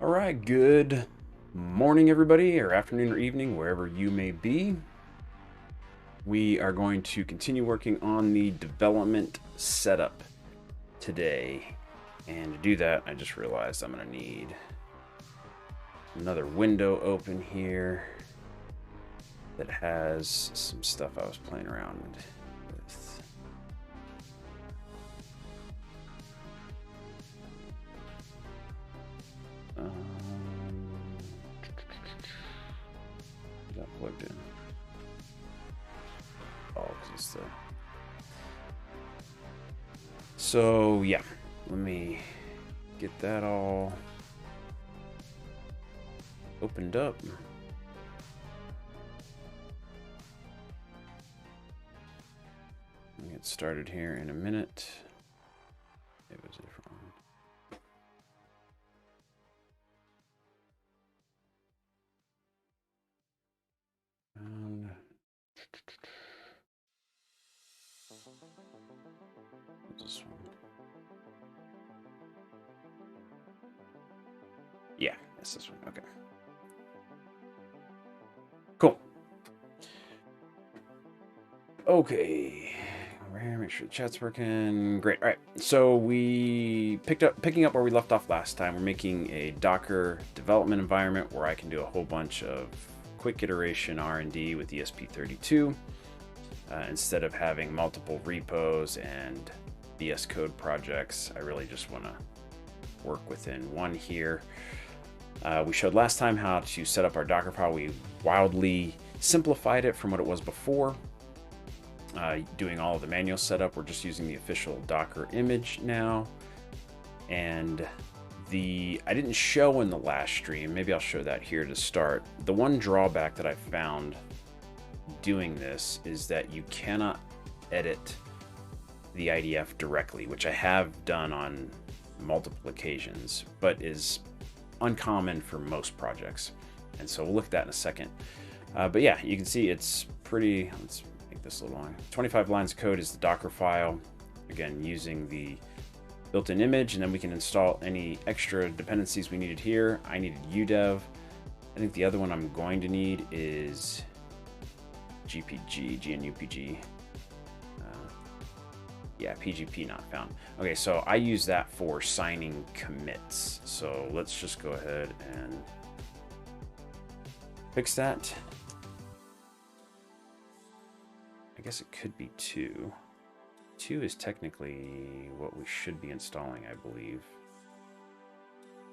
All right, good morning, everybody, or afternoon or evening, wherever you may be. We are going to continue working on the development setup today. And to do that, I just realized I'm going to need another window open here that has some stuff I was playing around with. Got plugged in. Oh, because it's the. So yeah, let me get that all opened up. We'll get started here in a minute. It was different. And this one. Yeah, it's this one. Okay. Cool. Okay. Make sure the chat's working. Great. All right. So we picking up where we left off last time. We're making a Docker development environment where I can do a whole bunch of quick iteration R&D with ESP32 instead of having multiple repos and VS Code projects. I really just want to work within one here. We showed last time how to set up our Docker file. We wildly simplified it from what it was before. Doing all of the manual setup, we're just using the official Docker image now. And I didn't show in the last stream, maybe I'll show that here to start. The one drawback that I found doing this is that you cannot edit the IDF directly, which I have done on multiple occasions, but is uncommon for most projects. And so we'll look at that in a second. But yeah, you can see it's pretty, let's make this a little long. 25 lines of code is the Docker file. Again, using the built-in image, and then we can install any extra dependencies we needed here. I needed UDEV. I think the other one I'm going to need is GNUPG. Yeah, PGP not found. Okay, so I use that for signing commits. So let's just go ahead and fix that. I guess it could be 2. 2 is technically what we should be installing, I believe.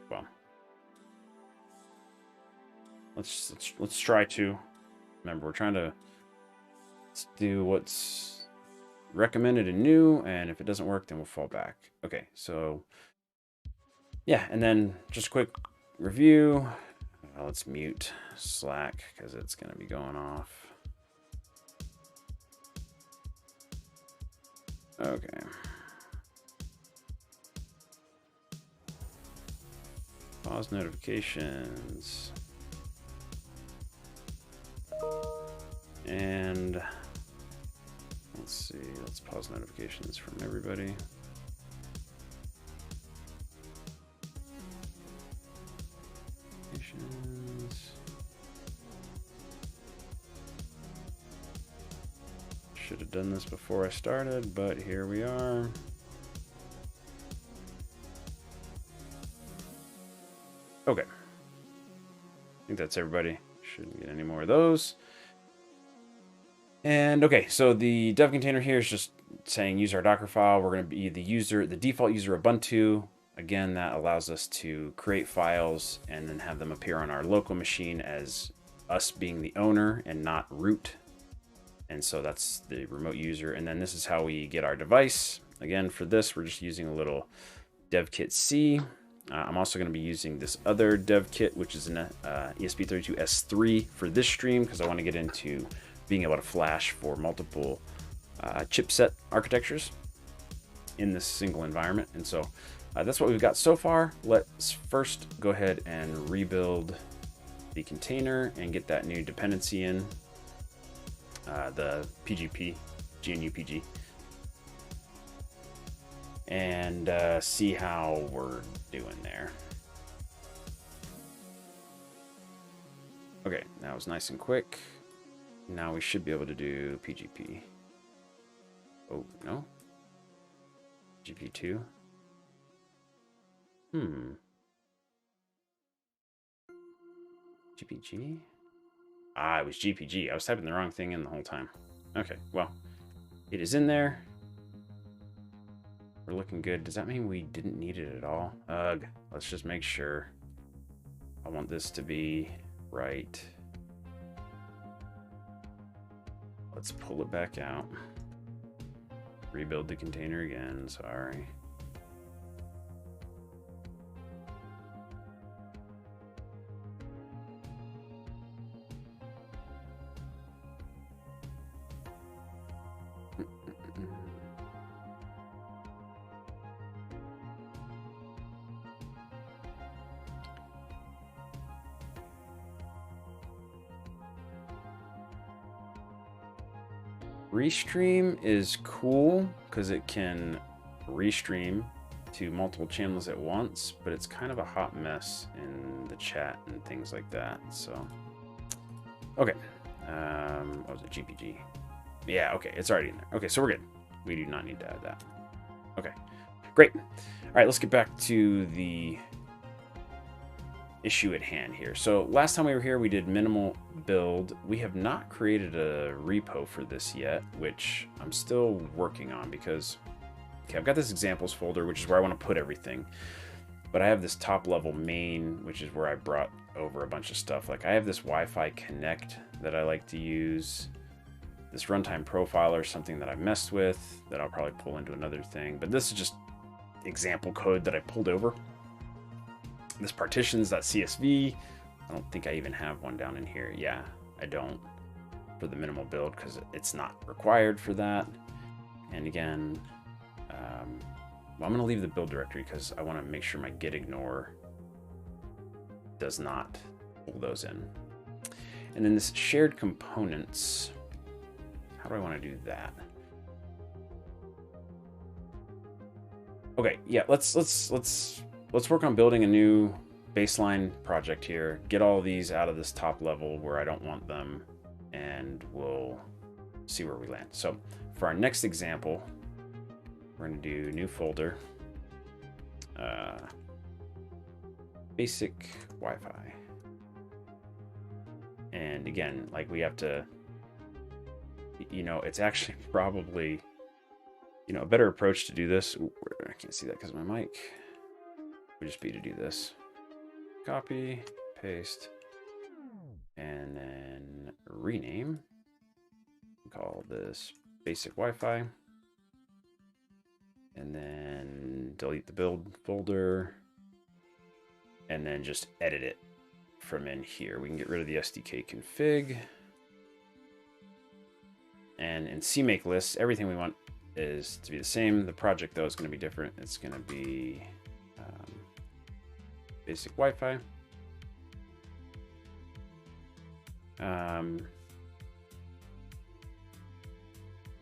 Well, let's try 2. Remember, we're trying to do what's recommended and new, and if it doesn't work, then we'll fall back. Okay, so yeah, and then just a quick review. Let's mute Slack because it's going to be going off. Okay. Pause notifications. And let's see, let's pause notifications from everybody. Should have done this before I started, but here we are. Okay. I think that's everybody. Shouldn't get any more of those. And okay, so the dev container here is just saying use our Docker file. We're going to be the default user Ubuntu. Again, that allows us to create files and then have them appear on our local machine as us being the owner and not root. And so that's the remote user. And then this is how we get our device. Again, for this, we're just using a little dev kit C. I'm also going to be using this other dev kit, which is an ESP32 S3 for this stream, because I want to get into being able to flash for multiple chipset architectures in this single environment. And so that's what we've got so far. Let's first go ahead and rebuild the container and get that new dependency in, the PGP, GNUPG, and see how we're doing there. Okay, that was nice and quick. Now we should be able to do PGP. Oh, no? GP2? GPG? Ah, it was GPG. I was typing the wrong thing in the whole time. Okay, well, it is in there. We're looking good. Does that mean we didn't need it at all? Ugh, let's just make sure. I want this to be right. Let's pull it back out. Rebuild the container again, sorry. Restream is cool because it can restream to multiple channels at once, but it's kind of a hot mess in the chat and things like that. So, okay. What was it? GPG. Yeah, okay. It's already in there. Okay, so we're good. We do not need to add that. Okay, great. All right, let's get back to the issue at hand here. So last time we were here, we did minimal build. We have not created a repo for this yet, which I'm still working on because, okay, I've got this examples folder, which is where I want to put everything. But I have this top level main, which is where I brought over a bunch of stuff. Like I have this Wi-Fi Connect that I like to use. This runtime profiler, something that I messed with that I'll probably pull into another thing. But this is just example code that I pulled over. This partitions.csv, I don't think I even have one down in here. Yeah, I don't for the minimal build because it's not required for that. And again, well, I'm going to leave the build directory because I want to make sure my git ignore does not pull those in. And then this shared components, how do I want to do that? Okay, yeah, let's work on building a new baseline project here. Get all these out of this top level where I don't want them, and we'll see where we land. So for our next example, we're going to do new folder, basic Wi-Fi. And again, like we have to, you know, it's actually probably, you know, a better approach to do this. Ooh, I can't see that because of my mic. Would just be to do this. Copy, paste, and then rename. Call this basic Wi-Fi. And then delete the build folder. And then just edit it from in here. We can get rid of the SDK config. And in CMake lists, everything we want is to be the same. The project, though, is going to be different. It's going to be basic Wi-Fi.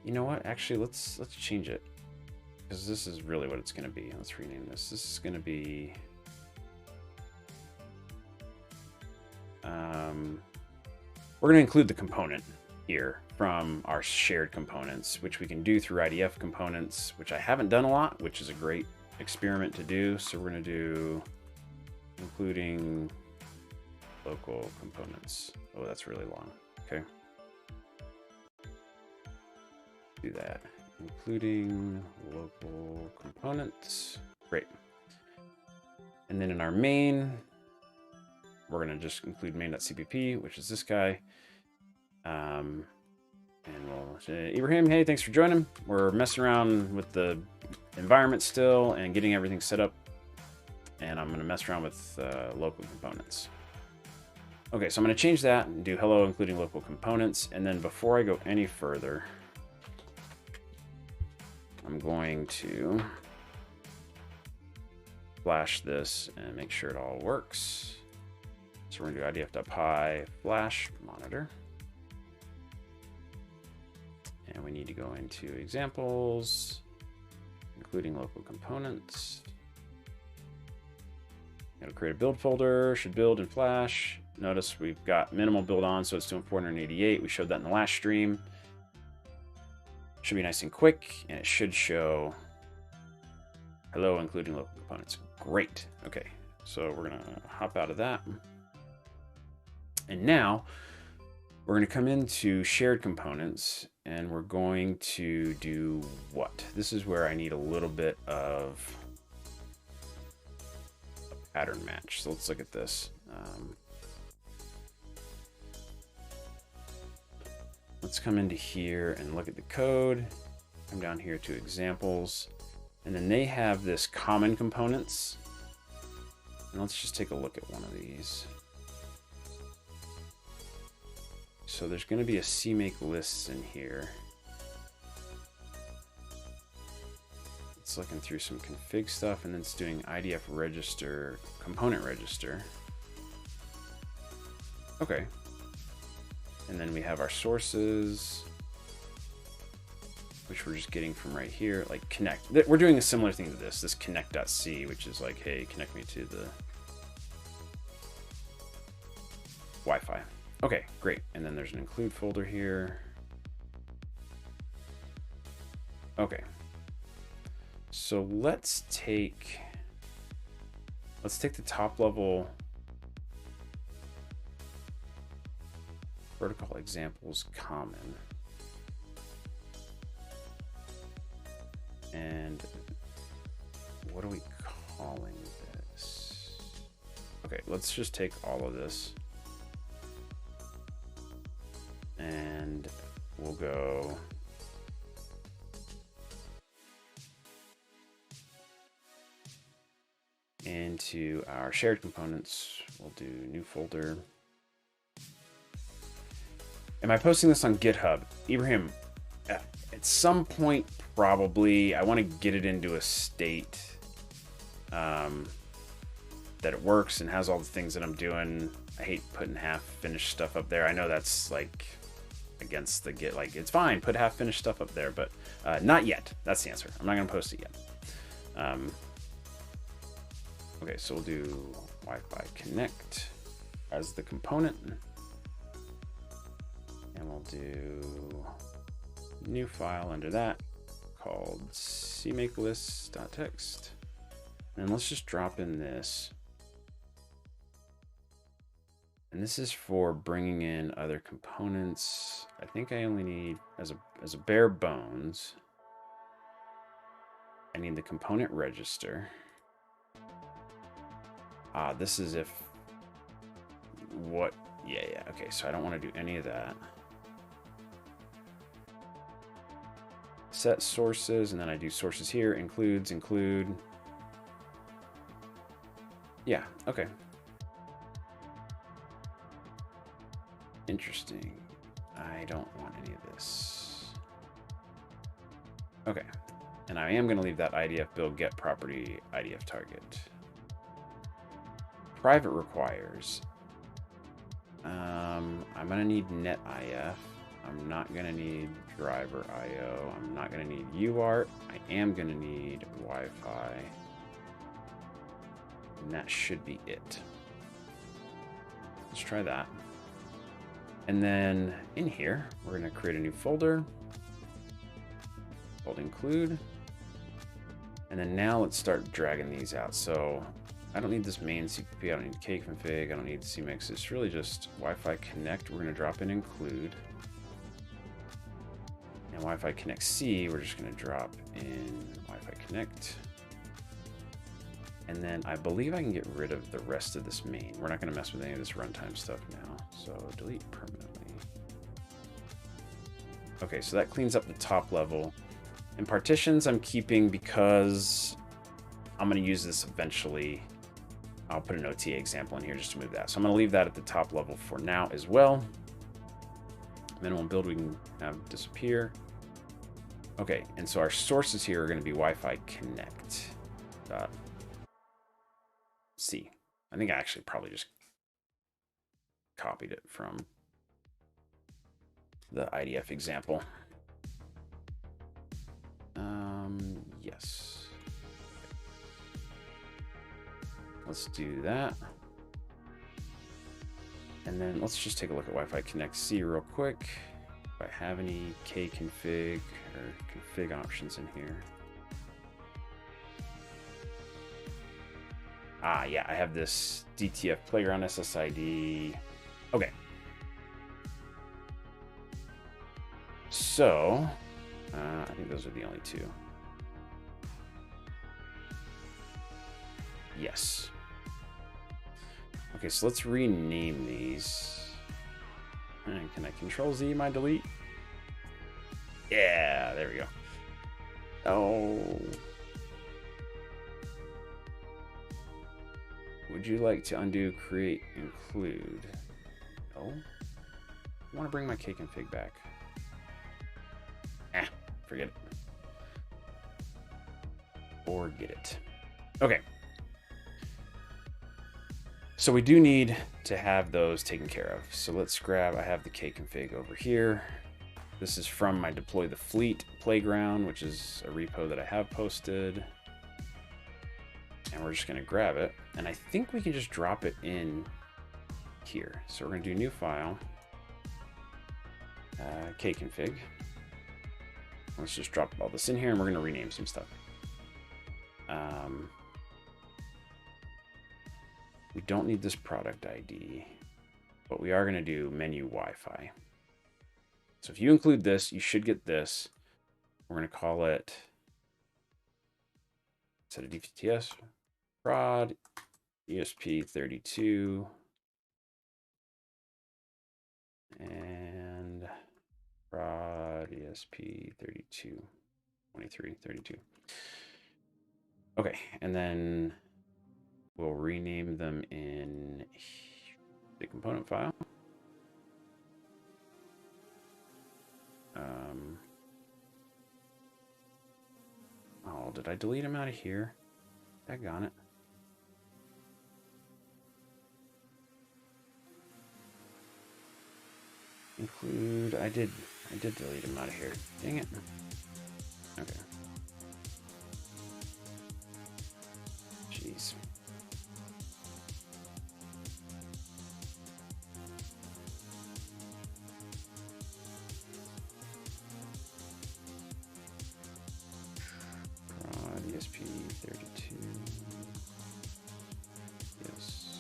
You know what? Actually, let's change it because this is really what it's going to be. Let's rename this. This is going to be we're going to include the component here from our shared components, which we can do through IDF components, which I haven't done a lot, which is a great experiment to do. So we're going to do including local components. Oh, that's really long. Okay. Do that. Including local components. Great. And then in our main, we're going to just include main.cpp, which is this guy. And we'll say, Ibrahim, hey, thanks for joining. We're messing around with the environment still and getting everything set up. And I'm going to mess around with local components. Okay, so I'm going to change that and do hello, including local components. And then before I go any further, I'm going to flash this and make sure it all works. So we're going to do idf.py flash monitor. And we need to go into examples, including local components. It'll create a build folder, should build in Flash. Notice we've got minimal build on, so it's doing 488. We showed that in the last stream. Should be nice and quick, and it should show hello, including local components. Great. Okay, so we're gonna hop out of that. And now we're gonna come into shared components, and we're going to do what? This is where I need a little bit of a pattern match. So let's look at this. Let's come into here and look at the code. Come down here to examples. And then they have this common components. And let's just take a look at one of these. So there's going to be a CMake lists in here. It's looking through some config stuff, and then it's doing IDF register, component register. Okay. And then we have our sources, which we're just getting from right here, like connect. We're doing a similar thing to this connect.c, which is like, hey, connect me to the Wi-Fi. Okay, great. And then there's an include folder here. Okay. So let's take the top level protocol examples common. And what are we calling this? Okay, let's just take all of this. And we'll go into our shared components. We'll do new folder. Am I posting this on GitHub? Ibrahim, at some point, probably. I want to get it into a state that it works and has all the things that I'm doing. I hate putting half finished stuff up there. I know that's like against the Git, like it's fine, put half finished stuff up there, but not yet. That's the answer. I'm not gonna post it yet. Okay, so we'll do Wi-Fi connect as the component. And we'll do new file under that called cmakelist.txt. And let's just drop in this. And this is for bringing in other components. I think I only need, as a bare bones, I need the component register. This is if what, yeah, okay, so I don't want to do any of that. Set sources, and then I do sources here, include. Yeah, okay. Interesting. I don't want any of this. Okay. And I am going to leave that IDF build get property IDF target. Private requires. I'm going to need netif. I'm not going to need driver IO. I'm not going to need UART. I am going to need Wi-Fi. And that should be it. Let's try that. And then in here, we're going to create a new folder called include. And then now let's start dragging these out. So I don't need this main CPP. I don't need kconfig. I don't need cmix. It's really just Wi-Fi connect. We're going to drop in include. And Wi-Fi connect C, we're just going to drop in Wi-Fi connect. And then I believe I can get rid of the rest of this main. We're not going to mess with any of this runtime stuff now. So delete permanently. Okay, so that cleans up the top level. And partitions I'm keeping because I'm going to use this eventually. I'll put an OTA example in here just to move that. So I'm going to leave that at the top level for now as well. Minimum build we can have disappear. Okay, and so our sources here are going to be Wi-Fi connect. C. I think I actually probably just copied it from the IDF example. Yes. let's do that. And then let's just take a look at Wi-Fi Connect C real quick. If I have any kconfig or config options in here. Ah, yeah, I have this DTF Playground SSID. Okay. So, I think those are the only two. Yes. Okay, so let's rename these. And can I Control Z my delete? Yeah, there we go. Oh. Would you like to undo, create, include? No. I want to bring my kconfig back. Forget it. Forget it. Okay. So we do need to have those taken care of. So let's grab, I have the kconfig over here. This is from my deploy the fleet playground, which is a repo that I have posted. And we're just going to grab it. And I think we can just drop it in here. So we're going to do new file, kconfig. Let's just drop all this in here and we're going to rename some stuff. We don't need this product ID, but we are going to do menu Wi-Fi. So if you include this, you should get this. We're going to call it, instead of DTS, prod ESP32 and prod ESP32 2332. Okay, and then we'll rename them in the component file. Oh, did I delete them out of here? Daggone it. Include, I did delete them out of here. Dang it. Okay. Jeez. ESP32. Yes.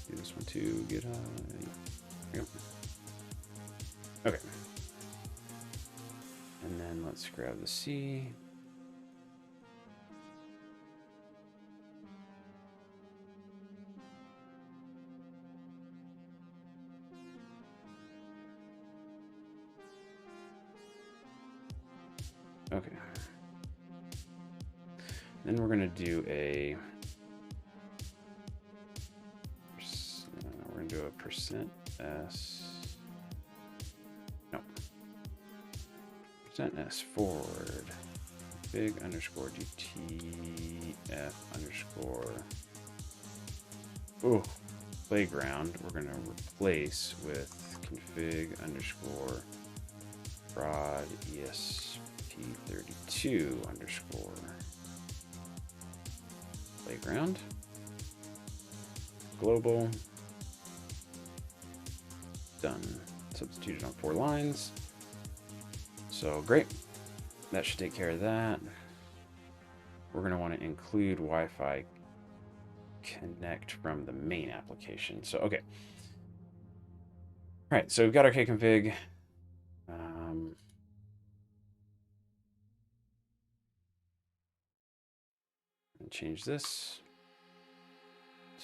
Do this one too. Get yep. Okay. And then let's grab the C. Okay. Then we're going to do a %s. No. %s forward big underscore DTF underscore. Ooh, playground. We're going to replace with config underscore prod ESP32 underscore playground global. Done. Substituted on 4 lines. So great. That should take care of that. We're going to want to include Wi-Fi Connect from the main application. So, okay. All right. So we've got our kconfig. And change this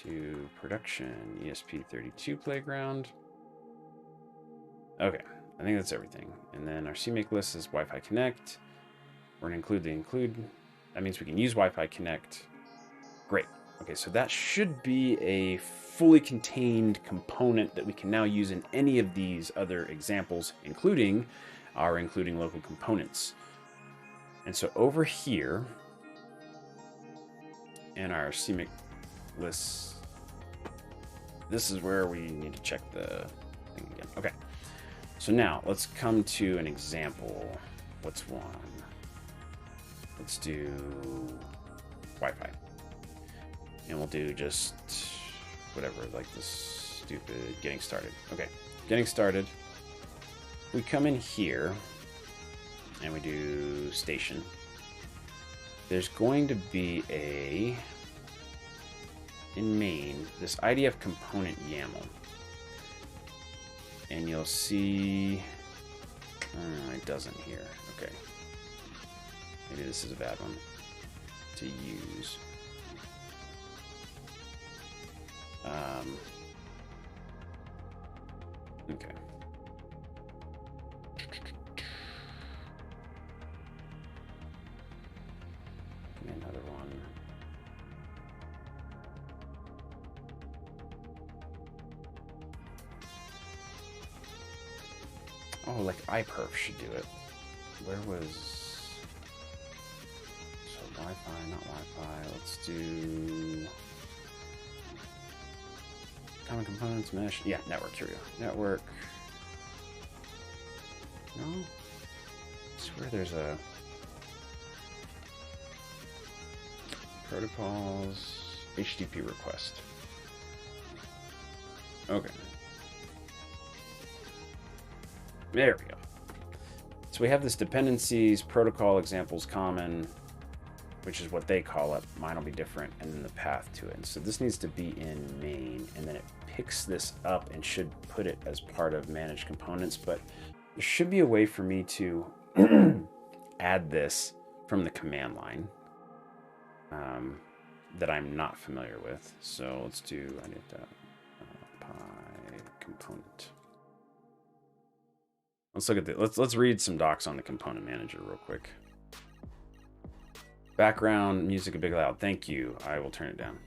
to production ESP32 playground. Okay, I think that's everything. And then our CMake list is Wi-Fi Connect. We're gonna include the include. That means we can use Wi-Fi Connect. Great. Okay, so that should be a fully contained component that we can now use in any of these other examples, including our including local components. And so over here in our CMake list, this is where we need to check the thing again. Okay. So now let's come to an example. What's one? Let's do Wi-Fi. And we'll do just whatever, like this stupid getting started. Okay, getting started. We come in here and we do station. There's going to be in main, this IDF component YAML. And you'll see, it doesn't here. Okay. Maybe this is a bad one to use. Okay. Give me another one. Oh, like iPerf should do it. Where was... So Wi-Fi, not Wi-Fi. Let's do... Common components, mesh. Yeah, network. Here we go. Network. No? I swear there's a... Protocols... HTTP request. Okay. There we go. So we have this dependencies, protocol examples common, which is what they call it. Mine will be different, and then the path to it. And so this needs to be in main, and then it picks this up and should put it as part of managed components. But there should be a way for me to add this from the command line that I'm not familiar with. So let's do, I need that py component. Let's look at the, let's read some docs on the component manager real quick. Background music a big loud. Thank you. I will turn it down.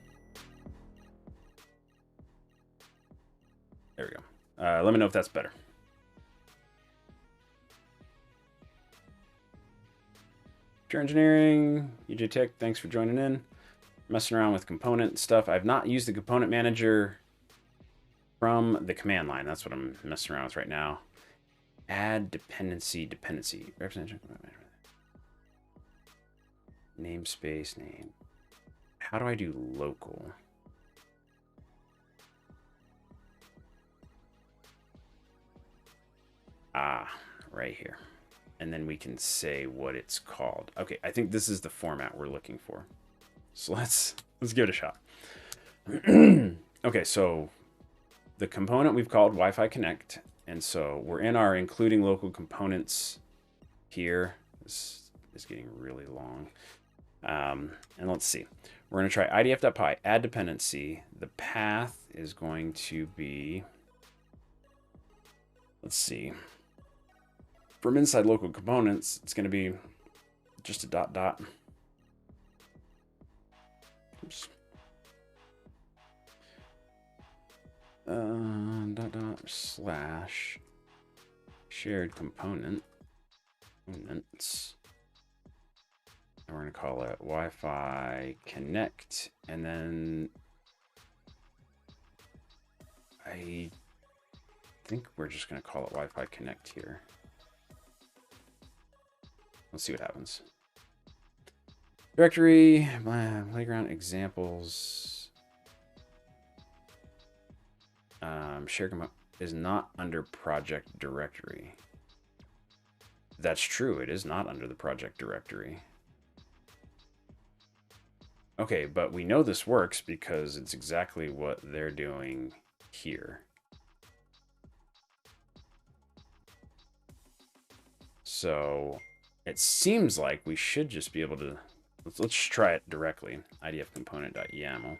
There we go. Let me know if that's better. Pure Engineering, EJ Tech, thanks for joining in. Messing around with component stuff. I've not used the component manager from the command line. That's what I'm messing around with right now. Add dependency. Representation. Namespace name. How do I do local? Ah, right here. And then we can say what it's called. Okay, I think this is the format we're looking for. So let's give it a shot. Okay, so the component we've called Wi-Fi Connect. And so we're in our including local components here. This is getting really long. And let's see. We're going to try idf.py, add dependency. The path is going to be, let's see. From inside local components, it's going to be just a dot. Oops. Slash shared components. And we're going to call it Wi-Fi Connect. And then I think we're just going to call it Wi-Fi Connect here. Let's see what happens. Directory, playground examples. Share component is not under project directory. That's true. It is not under the project directory. Okay, but we know this works because it's exactly what they're doing here. So it seems like we should just be able to, let's try it directly. IDF component.yaml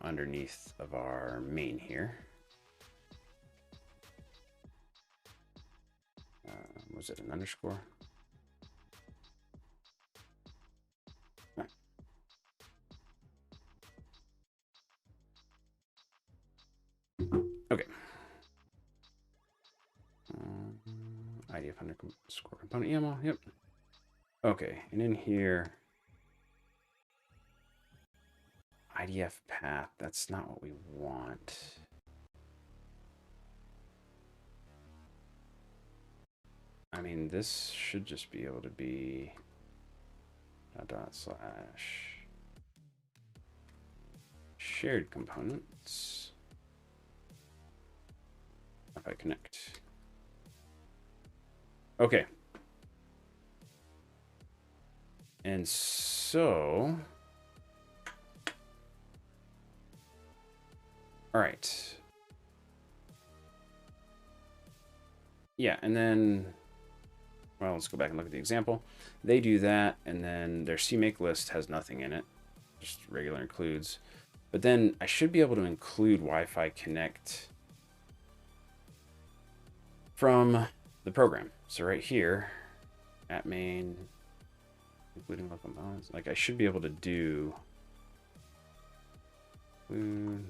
underneath of our main here. Was it an underscore? Right. Okay. IDF underscore component YAML. Yep. Okay, and in here, IDF path. That's not what we want. I mean, this should just be able to be // shared components. If I connect. Okay. And so, all right. Yeah, and then, well, let's go back and look at the example. They do that, and then their CMake list has nothing in it, just regular includes. But then I should be able to include Wi-Fi Connect from the program. So right here, at main, including local components, like I should be able to do include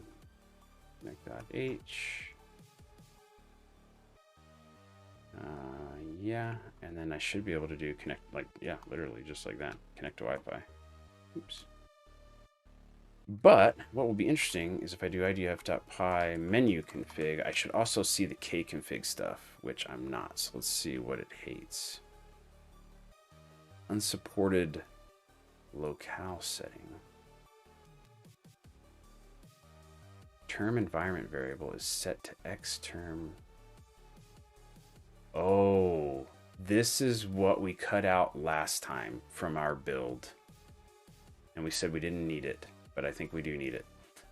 connect.h. Yeah, and then I should be able to do connect, like, yeah, literally just like that, connect to Wi-Fi. Oops. But what will be interesting is if I do idf.py menu config, I should also see the kconfig stuff, which I'm not. So let's see what it hates. Unsupported locale setting. Term environment variable is set to xterm. Oh, this is what we cut out last time from our build. And we said we didn't need it, but I think we do need it.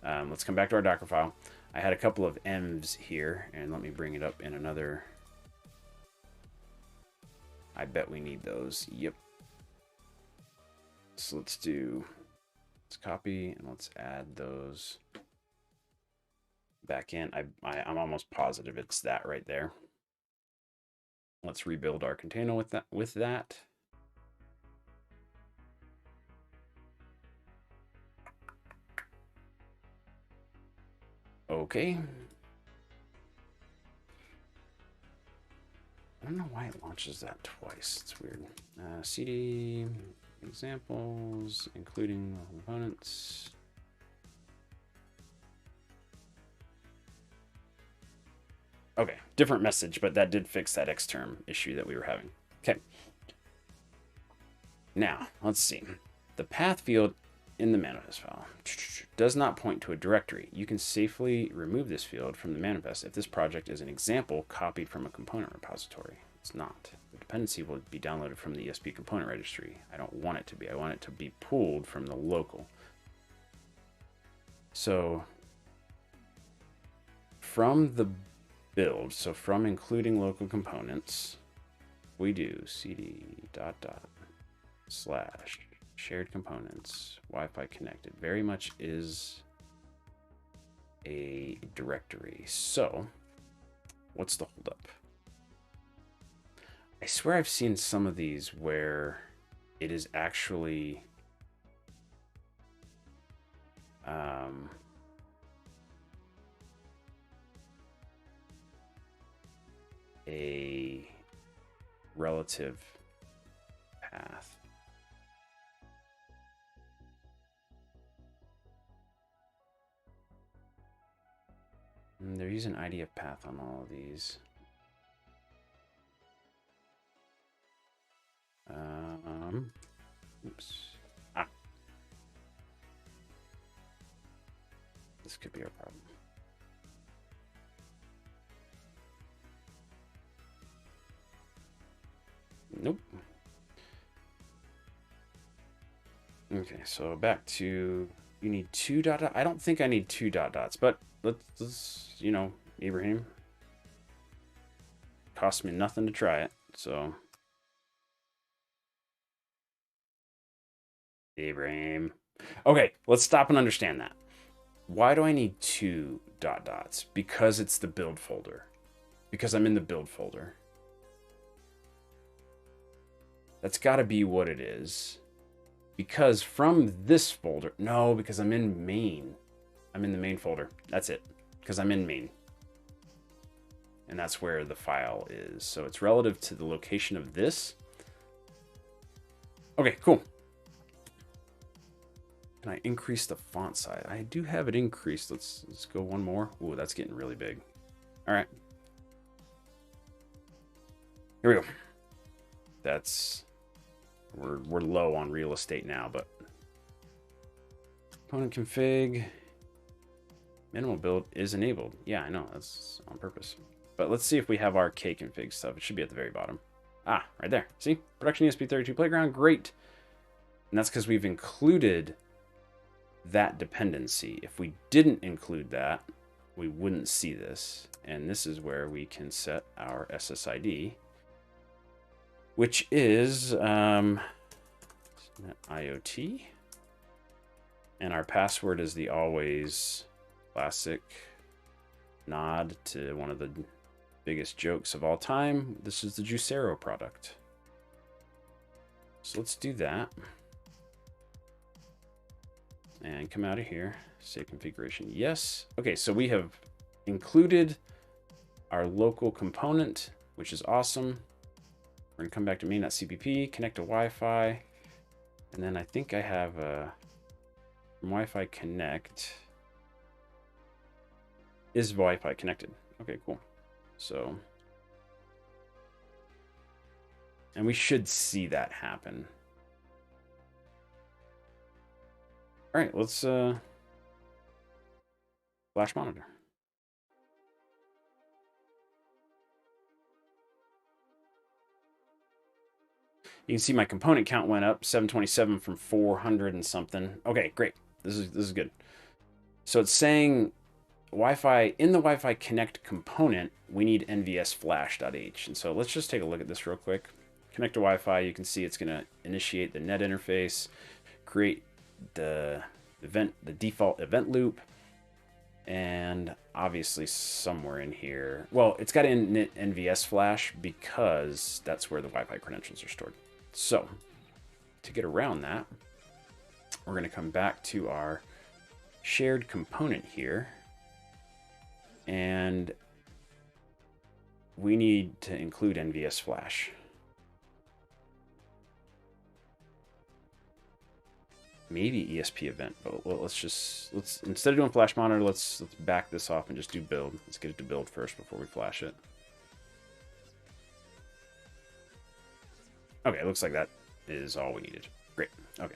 Let's come back to our Docker file. I had a couple of envs here, and let me bring it up in another. I bet we need those. Yep. So let's copy and let's add those back in. I'm almost positive it's that right there. Let's rebuild our container with that. Okay. I don't know why it launches that twice. It's weird. CD examples, including components. Okay, different message, but that did fix that xterm issue that we were having. Okay. Now, let's see. The path field in the manifest file does not point to a directory. You can safely remove this field from the manifest if this project is an example copied from a component repository. It's not. The dependency will be downloaded from the ESP component registry. I don't want it to be. I want it to be pulled from the local. So from the build, so from including local components, we do cd ... slash shared components Wi-Fi connected. Very much is a directory. So what's the holdup? I swear I've seen some of these where it is actually a relative path. And they're using IDF path on all of these. Oops. Ah. This could be our problem. Nope. Okay, so back to, you need two dot dot. I don't think I need two dot dots, but let's you know, Ibrahim. Cost me nothing to try it, so. Ibrahim. Okay, let's stop and understand that. Why do I need two dot dots? Because it's the build folder. Because I'm in the build folder. That's got to be what it is. Because from this folder, no, because I'm in main. I'm in the main folder. That's it. Because I'm in main. And that's where the file is. So it's relative to the location of this. Okay, cool. Can I increase the font size? I do have it increased. Let's go one more. Ooh, that's getting really big. All right. Here we go. That's, we're low on real estate now, but component config. Minimal build is enabled. Yeah, I know. That's on purpose. But let's see if we have our K config stuff. It should be at the very bottom. Ah, right there. See? Production ESP32 playground. Great. And that's because we've included that dependency. If we didn't include that, we wouldn't see this. And this is where we can set our SSID, which is IoT. And our password is the always classic nod to one of the biggest jokes of all time. This is the Juicero product. So let's do that. And come out of here. Save configuration. Yes. Okay, so we have included our local component, which is awesome. We're going to come back to main.cpp, connect to Wi-Fi. And then I think I have a Wi-Fi connect. Is Wi-Fi connected? Okay, cool. So, and we should see that happen. All right, let's flash monitor. You can see my component count went up 727 from 400 and something. Okay, great. This is good. So it's saying Wi-Fi in the Wi-Fi Connect component, we need NVS flash.h. And so let's just take a look at this real quick. Connect to Wi-Fi, you can see it's going to initiate the net interface, create the default event loop, and obviously somewhere in here, well, it's got to init NVS flash because that's where the Wi-Fi credentials are stored. So to get around that, we're going to come back to our shared component here, and we need to include NVS flash. Maybe ESP event, but let's instead of doing flash monitor, let's back this off and just do build. Let's get it to build first before we flash it. Okay, it looks like that is all we needed. Great. Okay.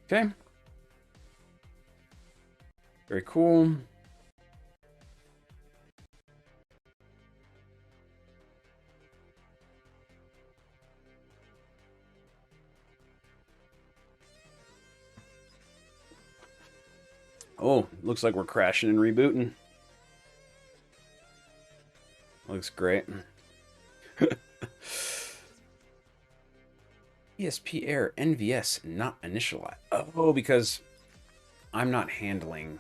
Okay. Very cool. Oh, looks like we're crashing and rebooting. Looks great. ESP error NVS not initialized. Oh, because I'm not handling.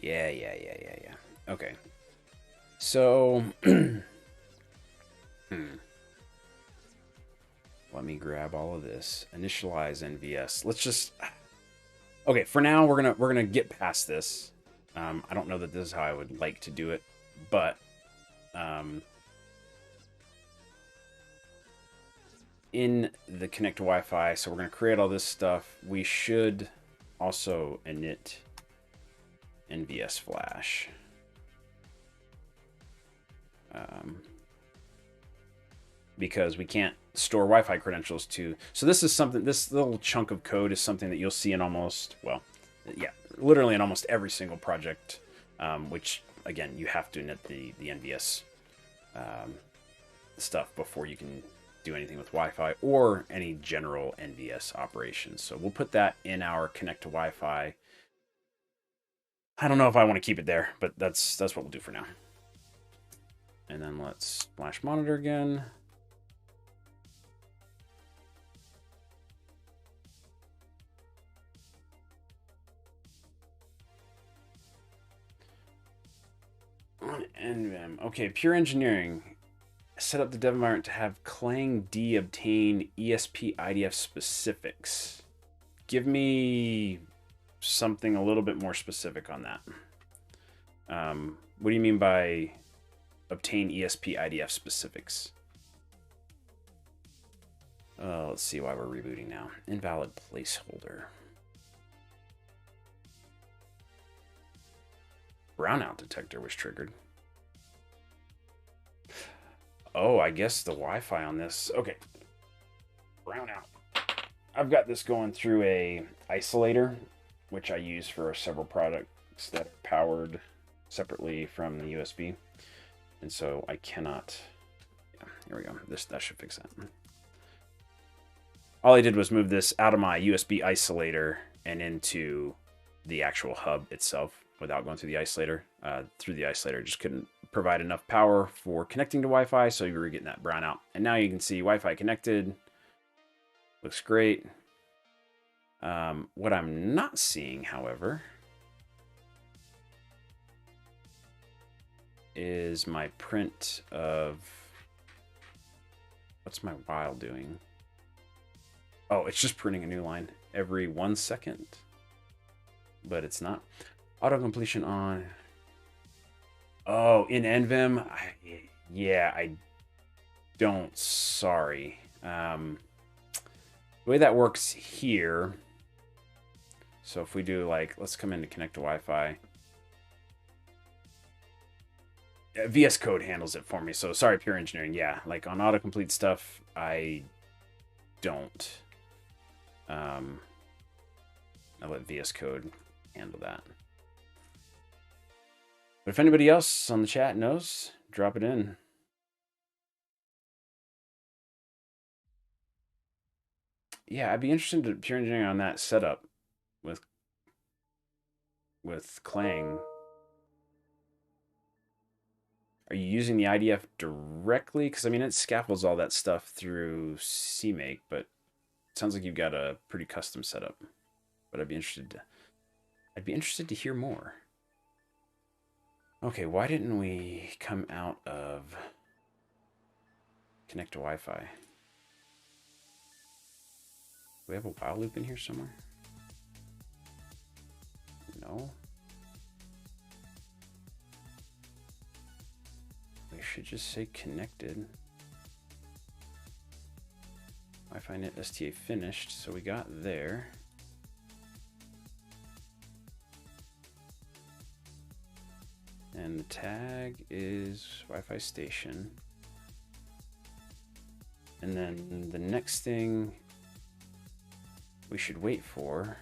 Yeah. Okay. So let me grab all of this. Initialize NVS. Let's just. Okay, for now we're gonna get past this. I don't know that this is how I would like to do it, but in the connect to Wi-Fi, so we're gonna create all this stuff. We should also init NVS flash. Because we can't store Wi-Fi credentials to. So this is something, this little chunk of code is something that you'll see in almost, well, yeah, literally in almost every single project, which, again, you have to init the NVS stuff before you can do anything with Wi-Fi or any general NVS operations. So we'll put that in our connect to Wi-Fi. I don't know if I want to keep it there, but that's what we'll do for now. And then let's flash monitor again. NVM. Okay, pure engineering. Set up the dev environment to have Clang D obtain ESP IDF specifics. Give me something a little bit more specific on that. What do you mean by obtain ESP IDF specifics? Let's see why we're rebooting now. Invalid placeholder. Brownout detector was triggered. Oh, I guess the Wi-Fi on this. Okay. Brownout. I've got this going through a isolator which I use for several products that are powered separately from the USB. And so I cannot, yeah, here we go. That should fix that. All I did was move this out of my USB isolator and into the actual hub itself without going through the isolator. Through the isolator, just couldn't provide enough power for connecting to Wi-Fi, so you were getting that brownout. And now you can see Wi-Fi connected. Looks great. What I'm not seeing, however, is my print of... What's my while doing? Oh, it's just printing a new line every 1 second. But it's not. Auto completion on. Oh, in NVIM? Yeah, I don't. Sorry. The way that works here. So if we do like, let's come in to connect to Wi-Fi. VS Code handles it for me. So sorry, pure engineering. Yeah, like on autocomplete stuff, I don't. I let VS Code handle that. But if anybody else on the chat knows, drop it in. Yeah, I'd be interested in pure engineering on that setup with Clang. Are you using the IDF directly? Because I mean, it scaffolds all that stuff through CMake, but it sounds like you've got a pretty custom setup. But I'd be interested to hear more. Okay, why didn't we come out of connect to Wi-Fi? Do we have a while loop in here somewhere? No. We should just say connected. Wi-Fi net STA finished, so we got there. And the tag is Wi-Fi station. And then the next thing we should wait for,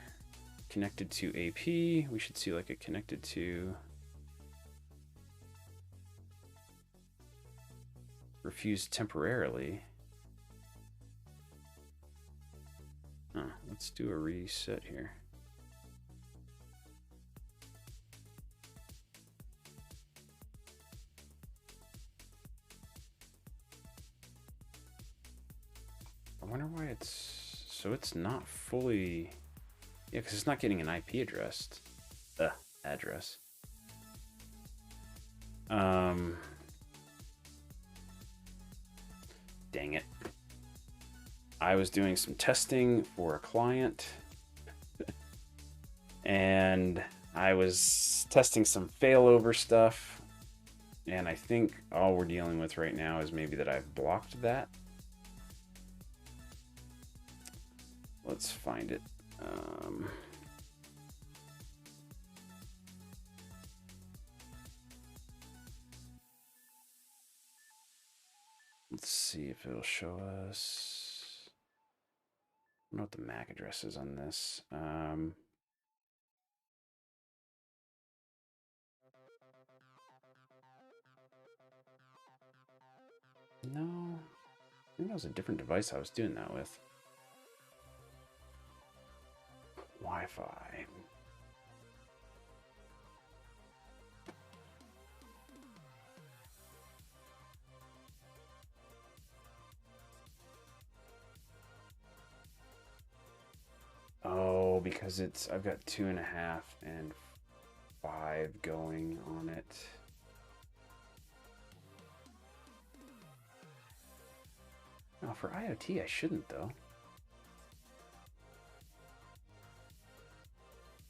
connected to AP, we should see like a connected to refused temporarily. Huh, let's do a reset here. I wonder why it's... So it's not fully... Yeah, because it's not getting an IP address. Address. Dang it. I was doing some testing for a client. And I was testing some failover stuff. And I think all we're dealing with right now is maybe that I've blocked that. Let's find it. Let's see if it'll show us. I don't know what the MAC address is on this. No, I think that was a different device I was doing that with. Wi-Fi. Oh, because it's, I've got 2.5 and 5 going on it. No, for IoT, I shouldn't though.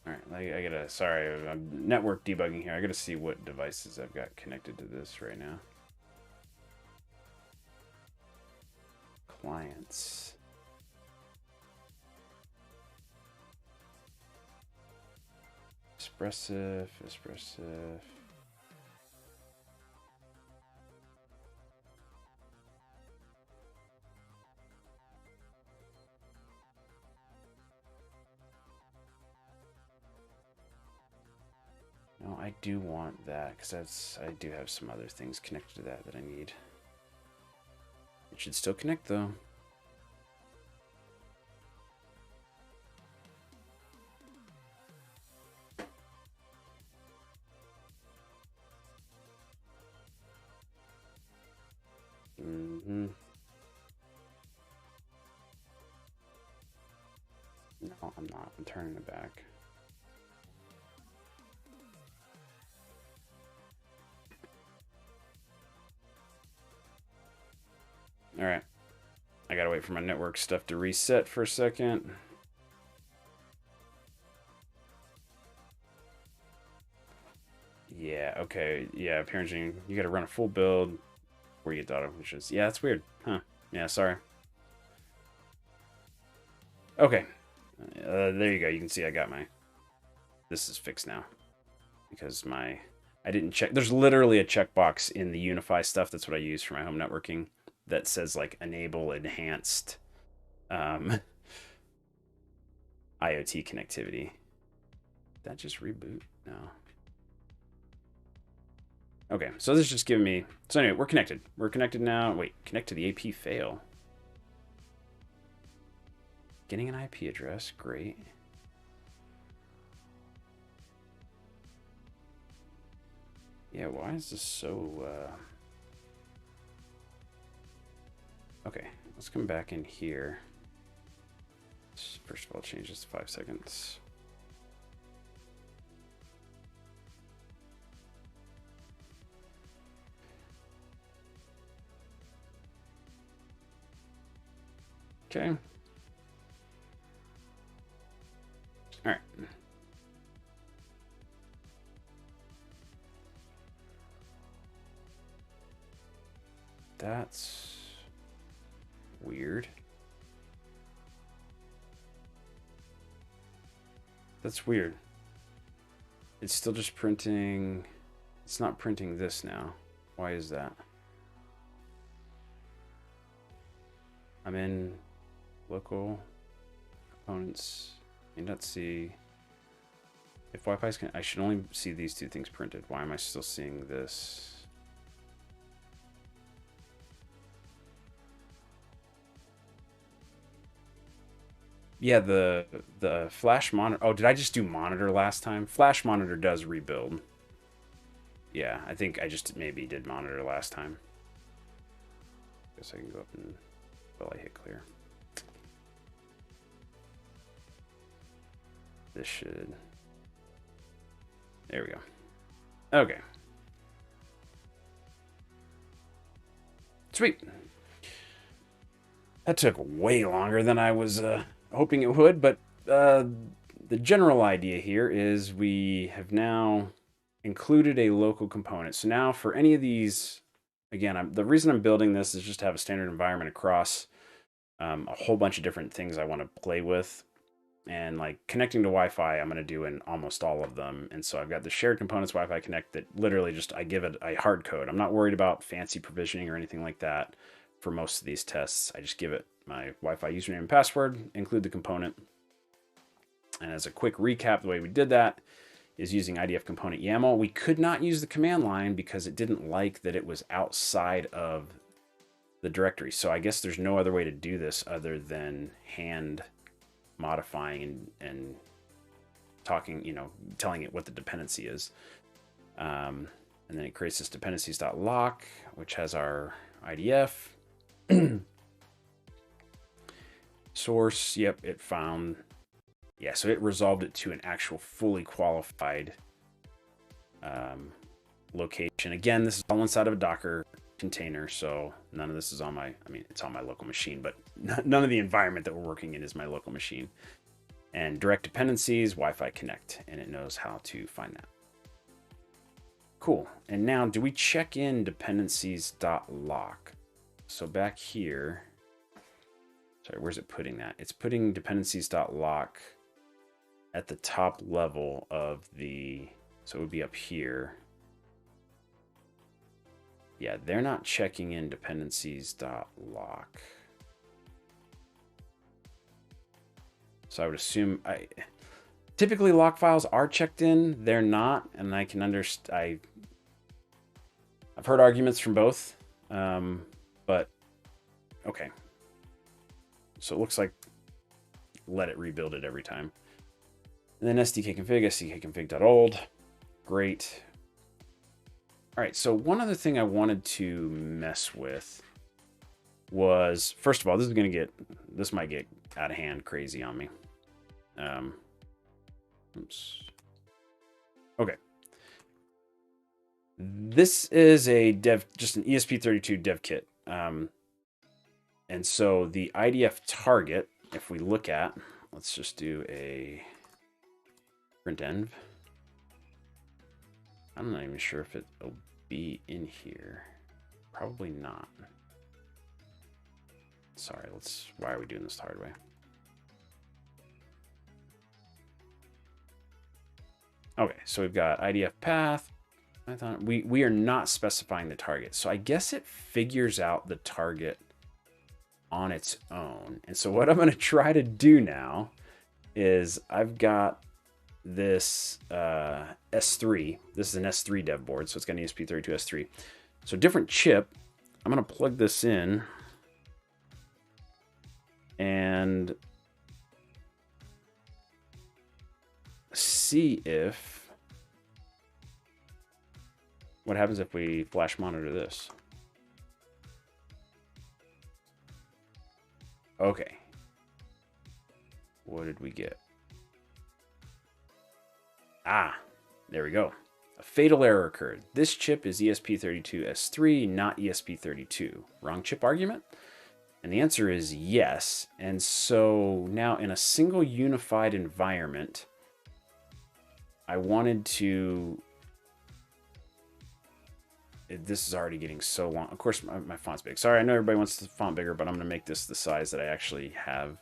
All right, I gotta, sorry, I'm network debugging here. I gotta see what devices I've got connected to this right now. Clients. Espressif. No, I do want that because I do have some other things connected to that I need. It should still connect though. No, I'm not. I'm turning it back. All right. I gotta wait for my network stuff to reset for a second. Yeah, okay. Yeah, parenting, you gotta run a full build where you thought it was just... Yeah, that's weird. Huh. Yeah, sorry. Okay. There you go. You can see I got my... This is fixed now. Because my... I didn't check... There's literally a checkbox in the Unify stuff. That's what I use for my home networking. That says, like, enable enhanced IoT connectivity. Did that just reboot? No. Okay, so this is just giving me... So anyway, we're connected. We're connected now. Wait, connect to the AP fail. Getting an IP address, great. Yeah, why is this so... Okay, let's come back in here. First of all, change this to 5 seconds. Okay. All right. That's weird. That's weird. It's still just printing. It's not printing this now. Why is that? I'm in local components. .c. If Wi-Fi's I should only see these two things printed. Why am I still seeing this? Yeah, the flash monitor. Oh, did I just do monitor last time? Flash monitor does rebuild. Yeah, I think I just maybe did monitor last time. Guess I can go up and I hit clear. This should... There we go. Okay. Sweet. That took way longer than I was hoping it would, but the general idea here is we have now included a local component. So now for any of these, again, the reason I'm building this is just to have a standard environment across a whole bunch of different things I want to play with. And like connecting to Wi-Fi, I'm going to do in almost all of them. And so I've got the shared components Wi-Fi Connect that literally just I give it a hard code. I'm not worried about fancy provisioning or anything like that for most of these tests. I just give it my Wi-Fi username and password, include the component. And as a quick recap, the way we did that is using IDF component YAML. We could not use the command line because it didn't like that it was outside of the directory. So I guess there's no other way to do this other than hand modifying and talking, telling it what the dependency is. And then it creates this dependencies.lock, which has our IDF. Source, yep, it found, yeah, so it resolved it to an actual fully qualified location. Again, this is all inside of a Docker container, so none of this is on my, it's on my local machine, but none of the environment that we're working in is my local machine. And direct dependencies, Wi-Fi Connect, and it knows how to find that. Cool. And now, do we check in dependencies.lock? So back here, sorry, where's it putting that? It's putting dependencies.lock at the top level of the, so it would be up here. Yeah, they're not checking in dependencies.lock. So I would assume, Typically lock files are checked in, they're not, and I can understand. I've heard arguments from both, but okay. So it looks like let it rebuild it every time. And then sdkconfig.old. Great. All right, so one other thing I wanted to mess with was, first of all, this might get out of hand crazy on me. Oops. Okay. This is just an ESP32 dev kit. And so the IDF target, if we look at, let's just do a print env. I'm not even sure if it'll be in here. Probably not. Sorry, why are we doing this the hard way? Okay, so we've got IDF path. We are not specifying the target. So I guess it figures out the target on its own. And so what I'm going to try to do now is I've got this S3. This is an S3 dev board, so it's got an ESP32 S3. So different chip. I'm going to plug this in and see what happens if we flash monitor this. Okay. What did we get? Ah, there we go. A fatal error occurred. This chip is ESP32S3, not ESP32. Wrong chip argument? And the answer is yes. And so now in a single unified environment, I wanted to... This is already getting so long. Of course, my font's big. Sorry, I know everybody wants the font bigger, but I'm going to make this the size that I actually have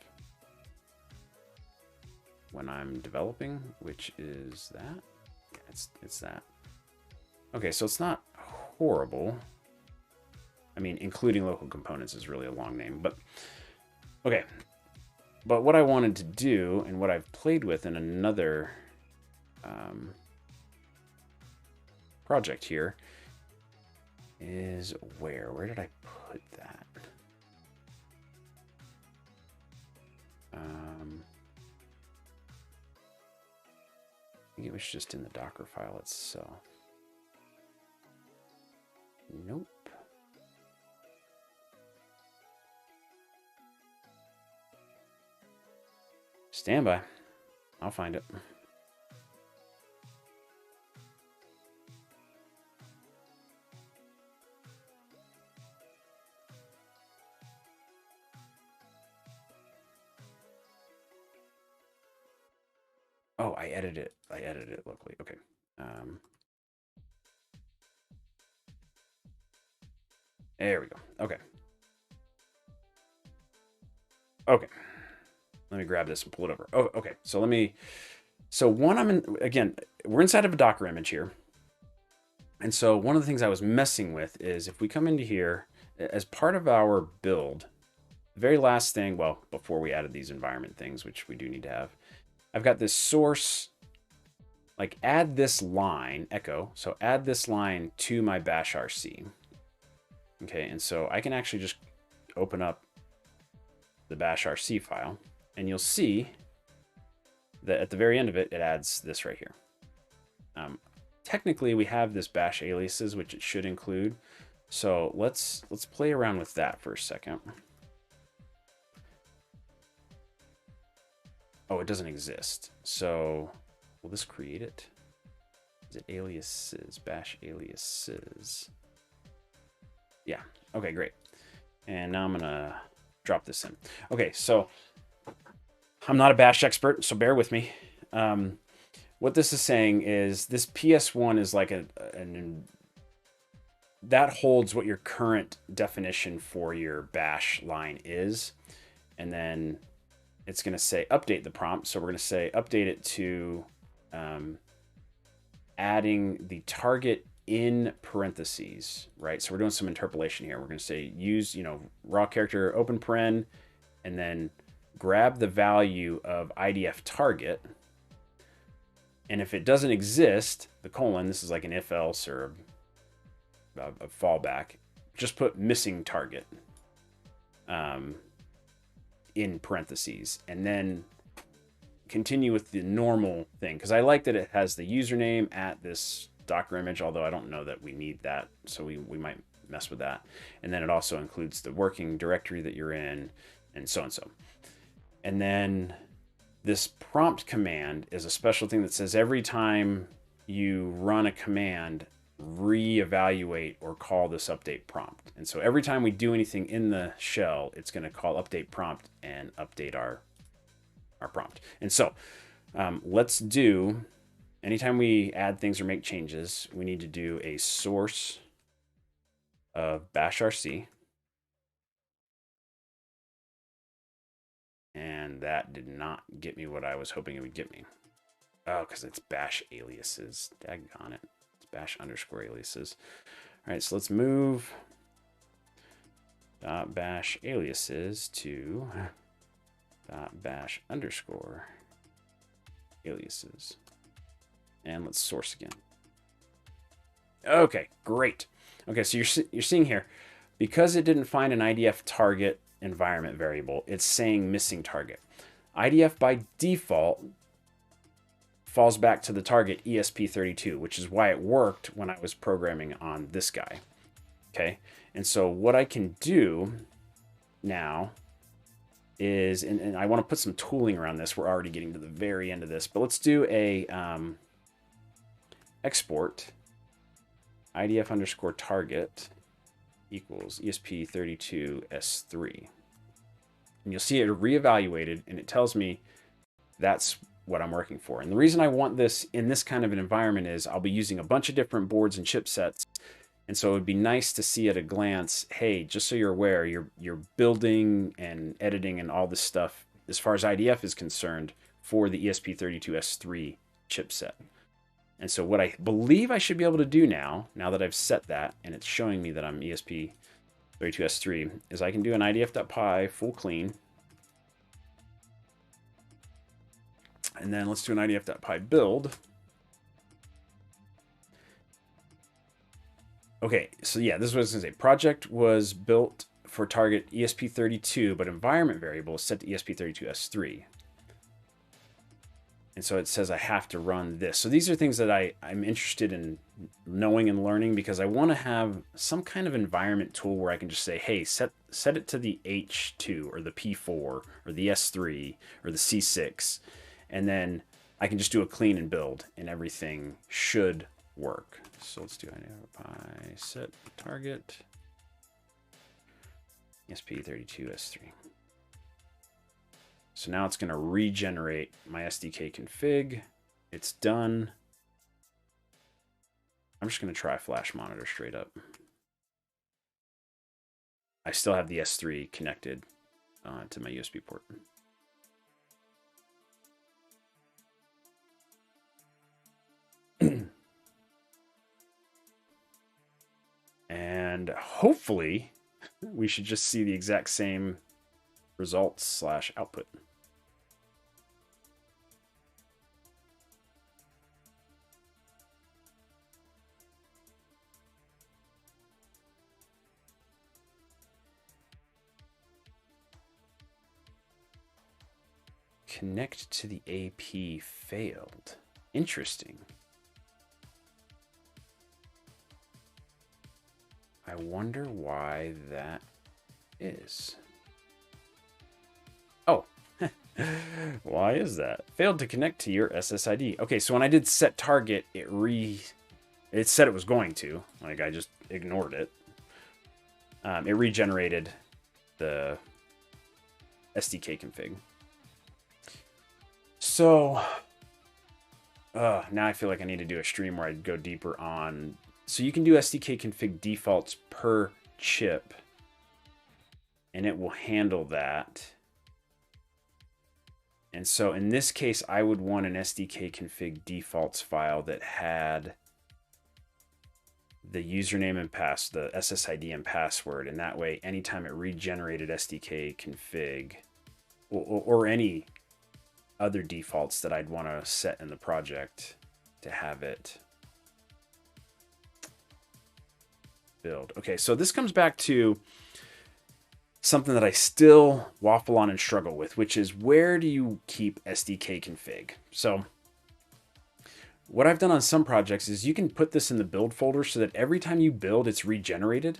when I'm developing, which is that. It's that. Okay, so it's not horrible. I mean, including local components is really a long name, but okay. But what I wanted to do, and what I've played with in another project here, is where did I put that? I think it was just in the Docker file itself. Nope. Stand by. I'll find it. Oh, I edited it. I edited it locally. Okay. There we go. Okay. Okay. Let me grab this and pull it over. Oh, okay. So again, we're inside of a Docker image here. And so one of the things I was messing with is if we come into here, as part of our build, the very last thing, well, before we added these environment things, which we do need to have, I've got this source, like add this line, echo. So add this line to my bash RC. Okay, and so I can actually just open up the bash RC file, and you'll see that at the very end of it, it adds this right here. Technically, we have this bash aliases, which it should include. So let's play around with that for a second. Oh, it doesn't exist. So will this create it? Is it aliases, bash aliases? Yeah, okay, great. And now I'm gonna drop this in. Okay, so I'm not a bash expert, so bear with me. What this is saying is this PS1 is like that holds what your current definition for your bash line is. And then it's going to say update the prompt. So we're going to say update it to adding the target in parentheses, right? So we're doing some interpolation here. We're going to say use, raw character open paren, and then grab the value of IDF target. And if it doesn't exist, the colon, this is like an if else or a fallback, just put missing target in parentheses, and then continue with the normal thing, because I like that it has the username at this Docker image, although I don't know that we need that, so we might mess with that. And then it also includes the working directory that you're in, and so and so. And then this prompt command is a special thing that says every time you run a command, reevaluate or call this update prompt. And so every time we do anything in the shell, it's going to call update prompt and update our prompt. And so let's do, anytime we add things or make changes, we need to do a source of bash rc. And that did not get me what I was hoping it would get me. Oh, because it's bash aliases. Daggone it. It's bash underscore aliases. All right, so let's move bash aliases to bash underscore aliases. And let's source again. Okay, great. Okay, so you're seeing here, because it didn't find an IDF target environment variable, it's saying missing target. IDF by default falls back to the target ESP32, which is why it worked when I was programming on this guy. Okay, and so what I can do now is, and I want to put some tooling around this. We're already getting to the very end of this, but let's do a export IDF underscore target equals ESP32 S3. And you'll see it reevaluated, and it tells me that's what I'm working for. And the reason I want this in this kind of an environment is I'll be using a bunch of different boards and chipsets. And so it would be nice to see at a glance, hey, just so you're aware, you're building and editing and all this stuff as far as IDF is concerned for the ESP32 S3 chipset. And so what I believe I should be able to do now that I've set that, and it's showing me that I'm ESP32S3, is I can do an IDF.py full clean. And then let's do an IDF.py build. Okay, so yeah, this is what I was going to say. Project was built for target ESP32, but environment variable is set to ESP32S3. And so it says I have to run this. So these are things that I'm interested in knowing and learning, because I want to have some kind of environment tool where I can just say, hey, set it to the H2 or the P4 or the S3 or the C6. And then I can just do a clean and build and everything should work. So let's do IDF set target ESP32S3. So now it's going to regenerate my SDK config. It's done. I'm just going to try flash monitor straight up. I still have the S3 connected to my USB port. And hopefully we should just see the exact same results / output. Connect to the AP failed. Interesting. I wonder why that is. Oh, why is that? Failed to connect to your SSID. Okay, so when I did set target, it said it was going to. Like, I just ignored it. It regenerated the SDK config. So now I feel like I need to do a stream where I go deeper on. So you can do SDK config defaults per chip, and it will handle that. And so in this case, I would want an SDK config defaults file that had the username and the SSID and password. And that way, anytime it regenerated SDK config or any other defaults that I'd want to set in the project, to have it build. Okay, so this comes back to something that I still waffle on and struggle with, which is where do you keep SDK config? So what I've done on some projects is you can put this in the build folder so that every time you build, it's regenerated.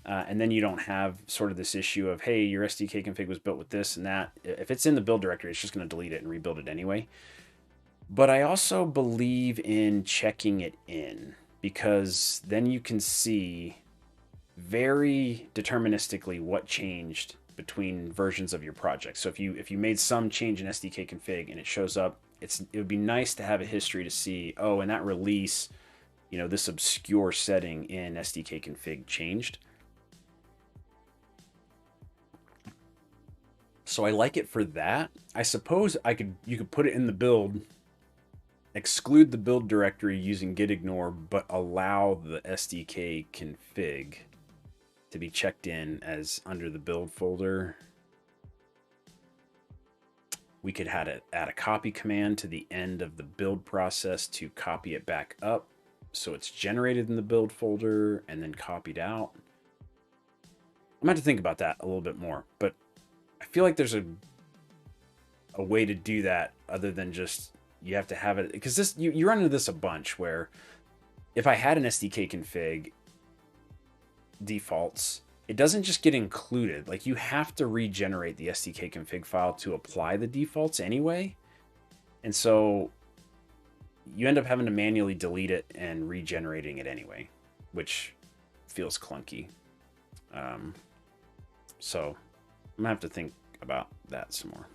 And then you don't have sort of this issue of, hey, your SDK config was built with this and that. If it's in the build directory, it's just going to delete it and rebuild it anyway. But I also believe in checking it in, because then you can see very deterministically what changed between versions of your project. So if you made some change in SDK config and it shows up, it would be nice to have a history to see, oh, in that release, you know, this obscure setting in SDK config changed. So I like it for that. I suppose you could put it in the build, exclude the build directory using git ignore, but allow the SDK config to be checked in as under the build folder. We could add a copy command to the end of the build process to copy it back up, so it's generated in the build folder and then copied out. I'm going to think about that a little bit more, but I feel like there's a way to do that other than just you have to have it, because this you run into this a bunch where if I had an SDK config defaults, it doesn't just get included. Like, you have to regenerate the SDK config file to apply the defaults anyway. And so you end up having to manually delete it and regenerating it anyway, which feels clunky. So I'm gonna have to think about that some more.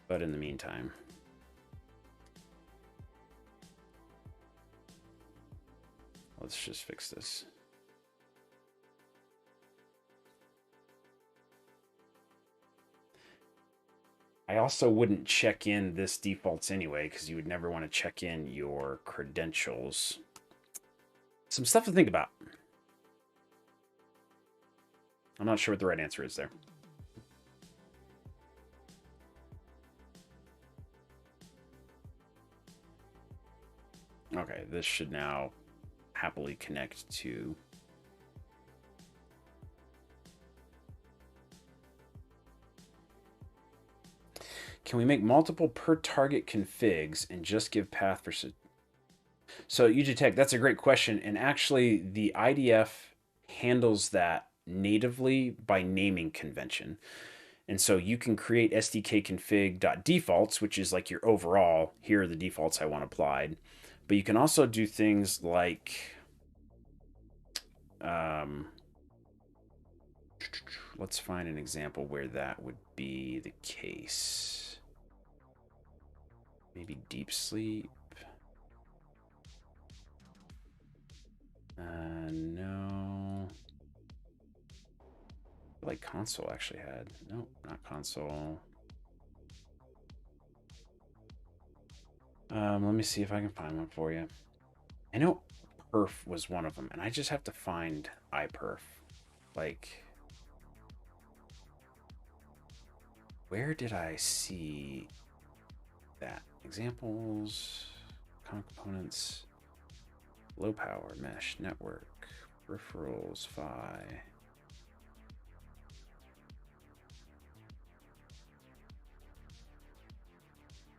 But in the meantime, let's just fix this. I also wouldn't check in this defaults anyway, because you would never want to check in your credentials. Some stuff to think about. I'm not sure what the right answer is there. Okay, this should now happily connect to can we make multiple per target configs and just give path for so UGTech, that's a great question, and actually the IDF handles that natively by naming convention. And so you can create sdkconfig.defaults, which is like your overall, here are the defaults I want applied. But you can also do things like, let's find an example where that would be the case. Maybe deep sleep. No. Like console actually had. Nope, not console. Let me see if I can find one for you. I know perf was one of them, and I just have to find iperf. Like, where did I see that? Examples, common components, low power, mesh, network, peripherals, PHY.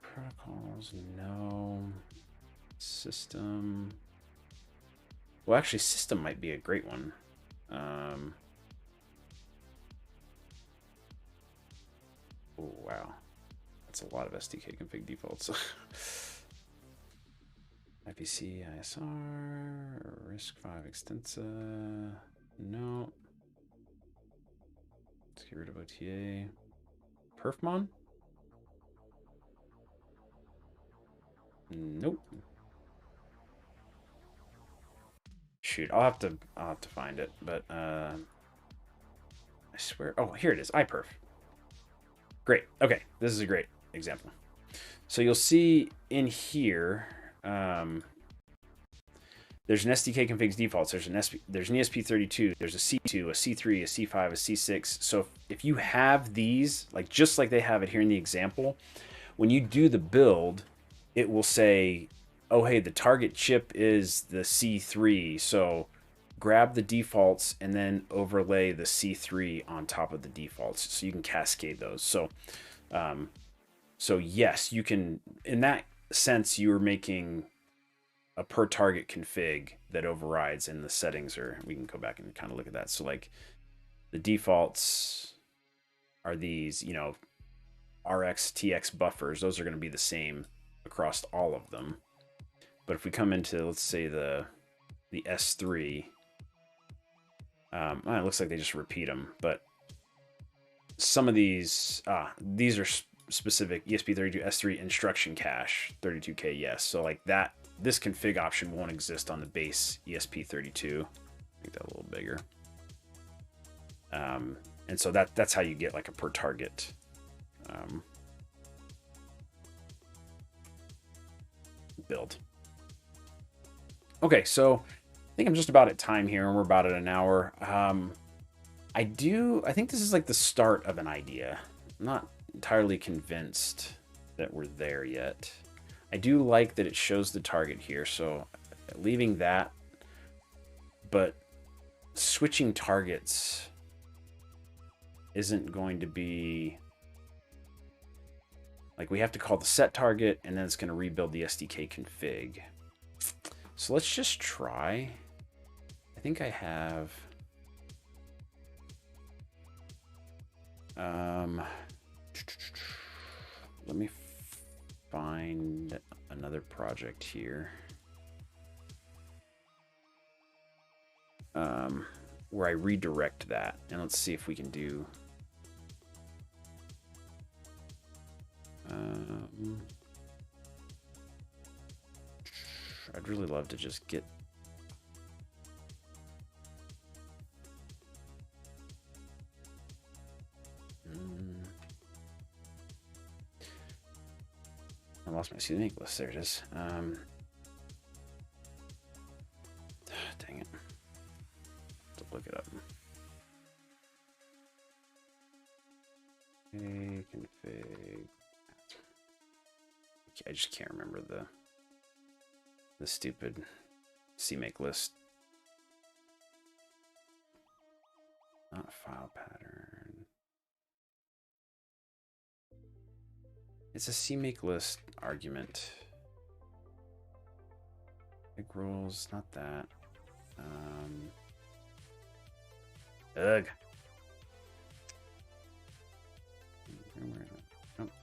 Protocols, no. System. Well, actually, system might be a great one. Oh, wow. That's a lot of SDK config defaults. IPC, ISR, RISC-V extensa. No. Let's get rid of OTA. Perfmon? Nope. Shoot, I'll have to find it, but I swear. Oh, here it is. iperf. Great. Okay, this is a great example. So you'll see in here, there's an SDK configs defaults. There's an ESP32. There's a C2, a C3, a C5, a C6. So if you have these, like just like they have it here in the example, when you do the build, it will say, oh, hey, the target chip is the C3. So grab the defaults and then overlay the C3 on top of the defaults. So you can cascade those. So yes, you can, in that sense, you are making a per target config that overrides in the settings, or we can go back and kind of look at that. So like the defaults are these, RX, TX buffers. Those are going to be the same across all of them. But if we come into, let's say the S3, it looks like they just repeat them, but some of these are specific ESP32 S3 instruction cache 32K. Yes. So like that, this config option won't exist on the base ESP32. Make that a little bigger. And so that's how you get like a per target. Build. Okay, so I think I'm just about at time here, and we're about at an hour. I think this is like the start of an idea. I'm not entirely convinced that we're there yet. I do like that it shows the target here, so leaving that, but switching targets isn't going to be like, we have to call the set target and then it's going to rebuild the SDK config. So let's just try. I think I have let me find another project here where I redirect that, and let's see if we can do I'd really love to just get I lost my unique list. There it is. Dang it. To look it up. Okay, config. I just can't remember the stupid CMake list. Not file pattern. It's a CMake list argument. Big rules, not that. Ugh.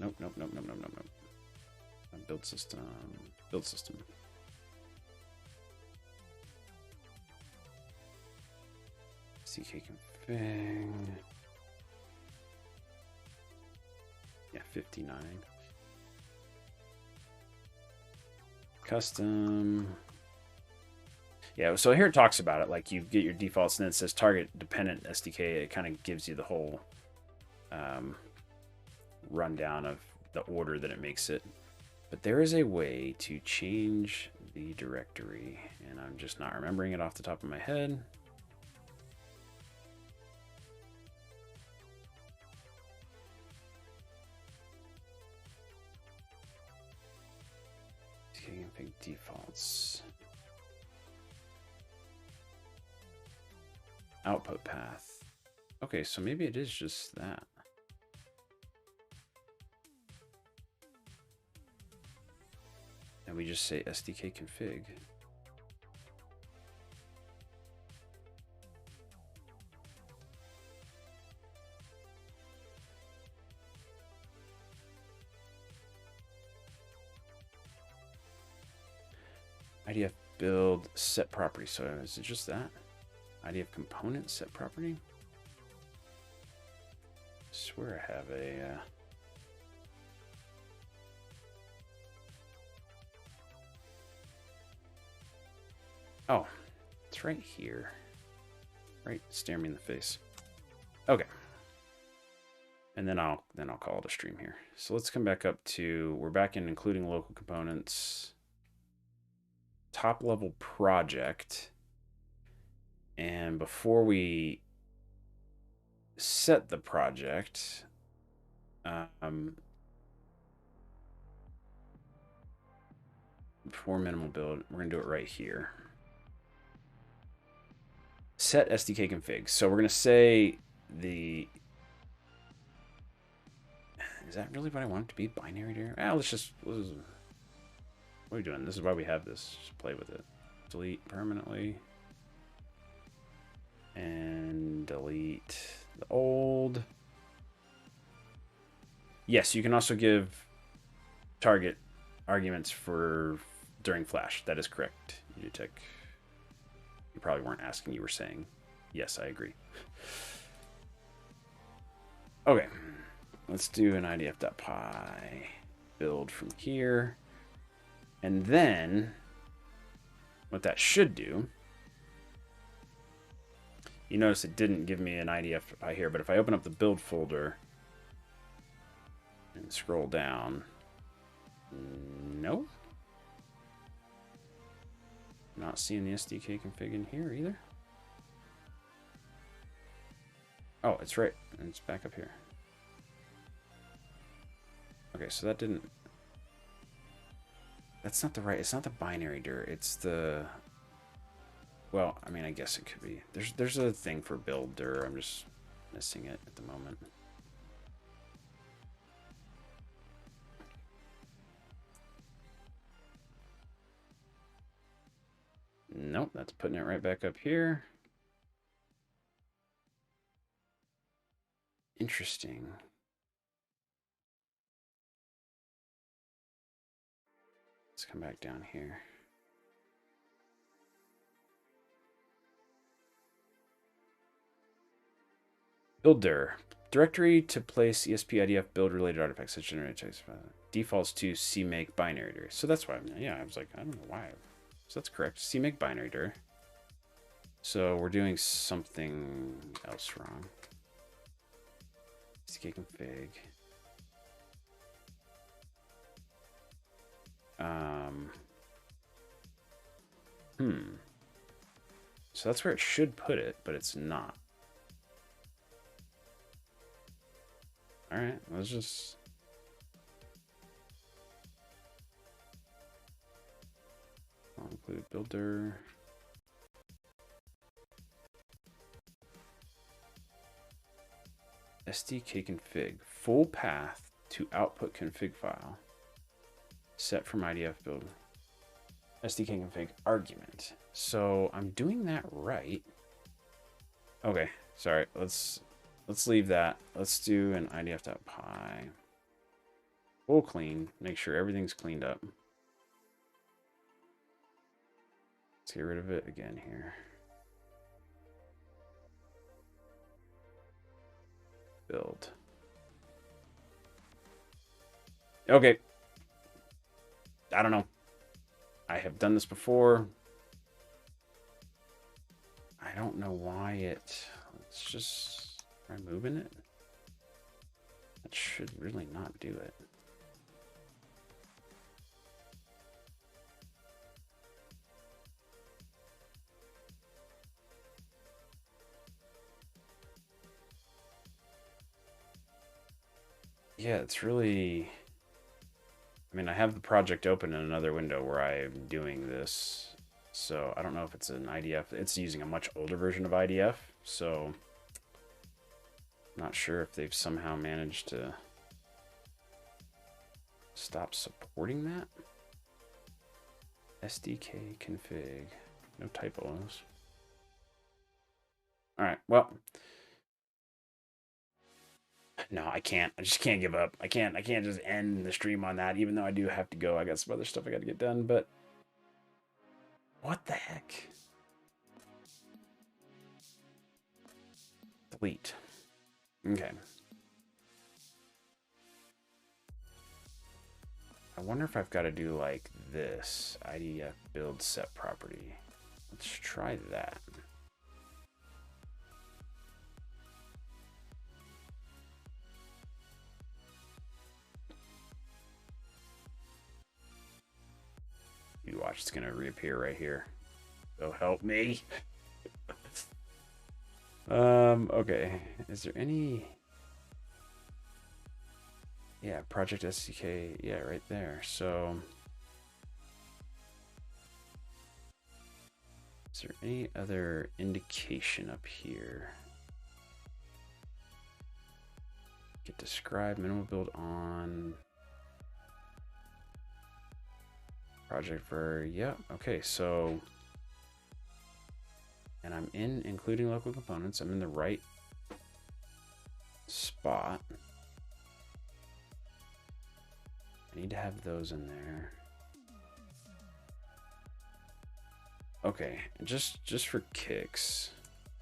Nope. Build system. CK config. Yeah, 59. Custom. Yeah, so here it talks about it. Like, you get your defaults and then it says target dependent SDK. It kind of gives you the whole rundown of the order that it makes it. But there is a way to change the directory, and I'm just not remembering it off the top of my head. Config defaults. Output path. Okay, so maybe it is just that. And we just say SDK config. IDF build set property. So is it just that? IDF component set property? I swear I have a oh, it's right here. Right, stare me in the face. Okay. And then I'll call it a stream here. So let's come back up to, we're back in including local components. Top level project. And before we set the project, before minimal build, we're going to do it right here. Set SDK config. So we're going to say the... Is that really what I want it to be? Binary there? Ah, let's just... What are we doing? This is why we have this. Just play with it. Delete permanently. And delete the old. Yes, you can also give target arguments for during flash. That is correct. You probably weren't asking, you were saying. Yes, I agree. Okay. Let's do an idf.py build from here. And then what that should do, you notice it didn't give me an idf.py here, but if I open up the build folder and scroll down, no. Not seeing the SDK config in here either. Oh, it's right. It's back up here. Okay, so that didn't... That's not the right... It's not the binary dir. It's the... Well, I mean, I guess it could be. There's a thing for build dir. I'm just missing it at the moment. Nope, that's putting it right back up here. Interesting. Let's come back down here. Builder. Directory to place ESP build related artifacts that generate text defaults to CMake binary dir. So that's why, yeah, I was like, I don't know why. So that's correct. CMake binary dir. So we're doing something else wrong. SDK config. So that's where it should put it, but it's not. All right, let's just... I'll include builder. SDK config. Full path to output config file. Set from IDF build. SDK config argument. So I'm doing that right. Okay, sorry. Let's leave that. Let's do an idf.py. Full clean. Make sure everything's cleaned up. Let's get rid of it again here. Build. Okay. I don't know. I have done this before. I don't know why it... Let's just try moving it. That should really not do it. Yeah, it's really... I mean, I have the project open in another window where I'm doing this. So I don't know if it's an IDF. It's using a much older version of IDF. So I'm not sure if they've somehow managed to stop supporting that. SDK config. No typos. All right, well... No, I can't. I just can't give up. I can't just end the stream on that, even though I do have to go. I got some other stuff I got to get done, but what the heck? Delete. Okay. I wonder if I've got to do like this. IDF build set property. Let's try that. You watch, it's gonna reappear right here. So help me. Okay. Is there any... Yeah, project SDK, yeah, right there. So Is there any other indication up here? Get described, minimal build on. Project for, yeah, okay, so. And I'm in including local components. I'm in the right spot. I need to have those in there. Okay, just for kicks,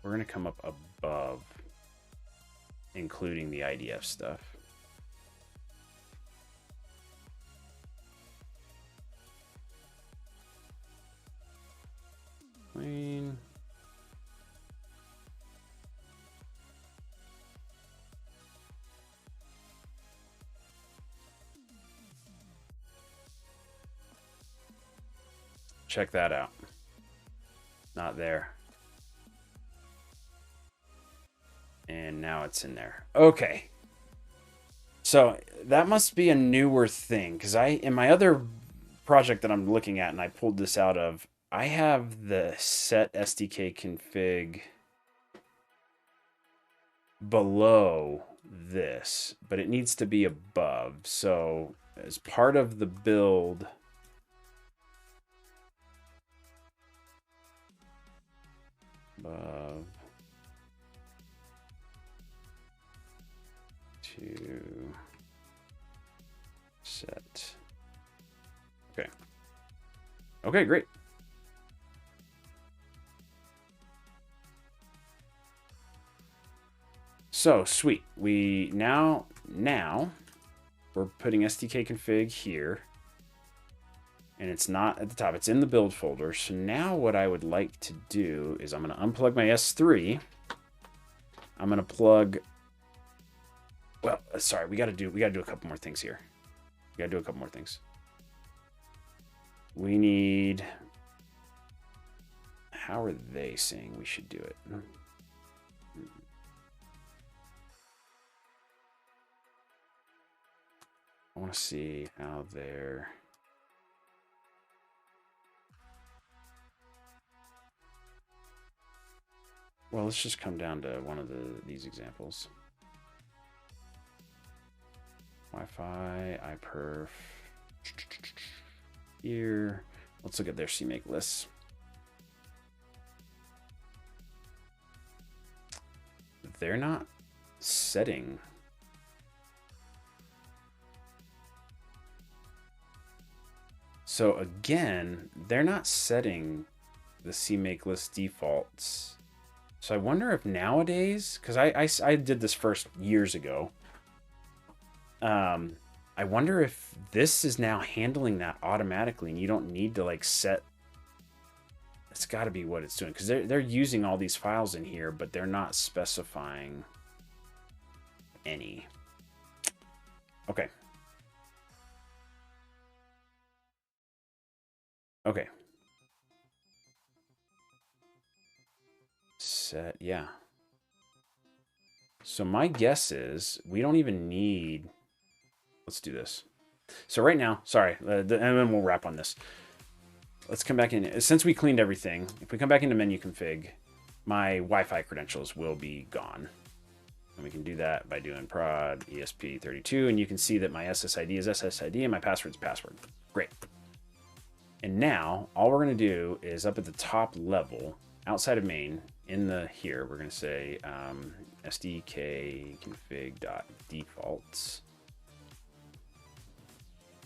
we're gonna come up above, including the IDF stuff. Clean. Check that out. Not there. And now it's in there. Okay. So that must be a newer thing, because in my other project that I'm looking at, and I pulled this out of, I have the set SDK config below this, but it needs to be above. So as part of the build, above to set. Okay. Okay, great. So sweet. We now we're putting SDK config here, and it's not at the top. It's in the build folder. So now what I would like to do is I'm going to unplug my S3. I'm going to plug. Well, sorry, we got to do a couple more things here. We got to do a couple more things. We need. How are they saying we should do it? I want to see how they're. Well, let's just come down to one of these examples. Wi-Fi, iPerf. Here. Let's look at their CMake lists. They're not setting. So again, they're not setting the CMake list defaults. So I wonder if nowadays, because I did this first years ago. I wonder if this is now handling that automatically, and you don't need to like set. It's got to be what it's doing, because they're using all these files in here, but they're not specifying any. Okay. Okay. Set, yeah. So my guess is we don't even need. Let's do this. So right now, sorry, and then we'll wrap on this. Let's come back in. Since we cleaned everything, if we come back into menu config, my Wi-Fi credentials will be gone. And we can do that by doing prod ESP32, and you can see that my SSID is SSID and my password is password. Great. And now all we're going to do is up at the top level, outside of main, in the here, we're going to say SDK config.defaults.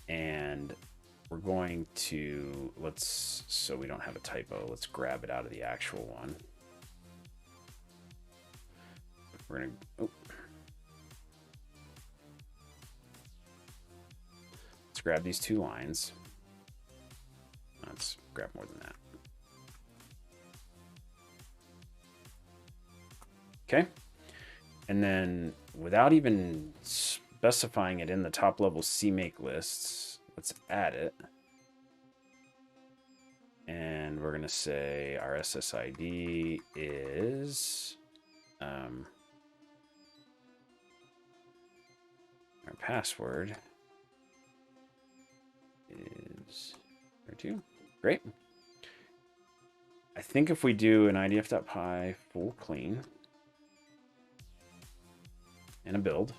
And we're going to, so we don't have a typo, let's grab it out of the actual one. We're going to, let's grab these two lines. Let's grab more than that. Okay. And then without even specifying it in the top level CMake lists, let's add it. And we're going to say our SSID is our password is 32. Great. I think if we do an idf.py full clean and a build,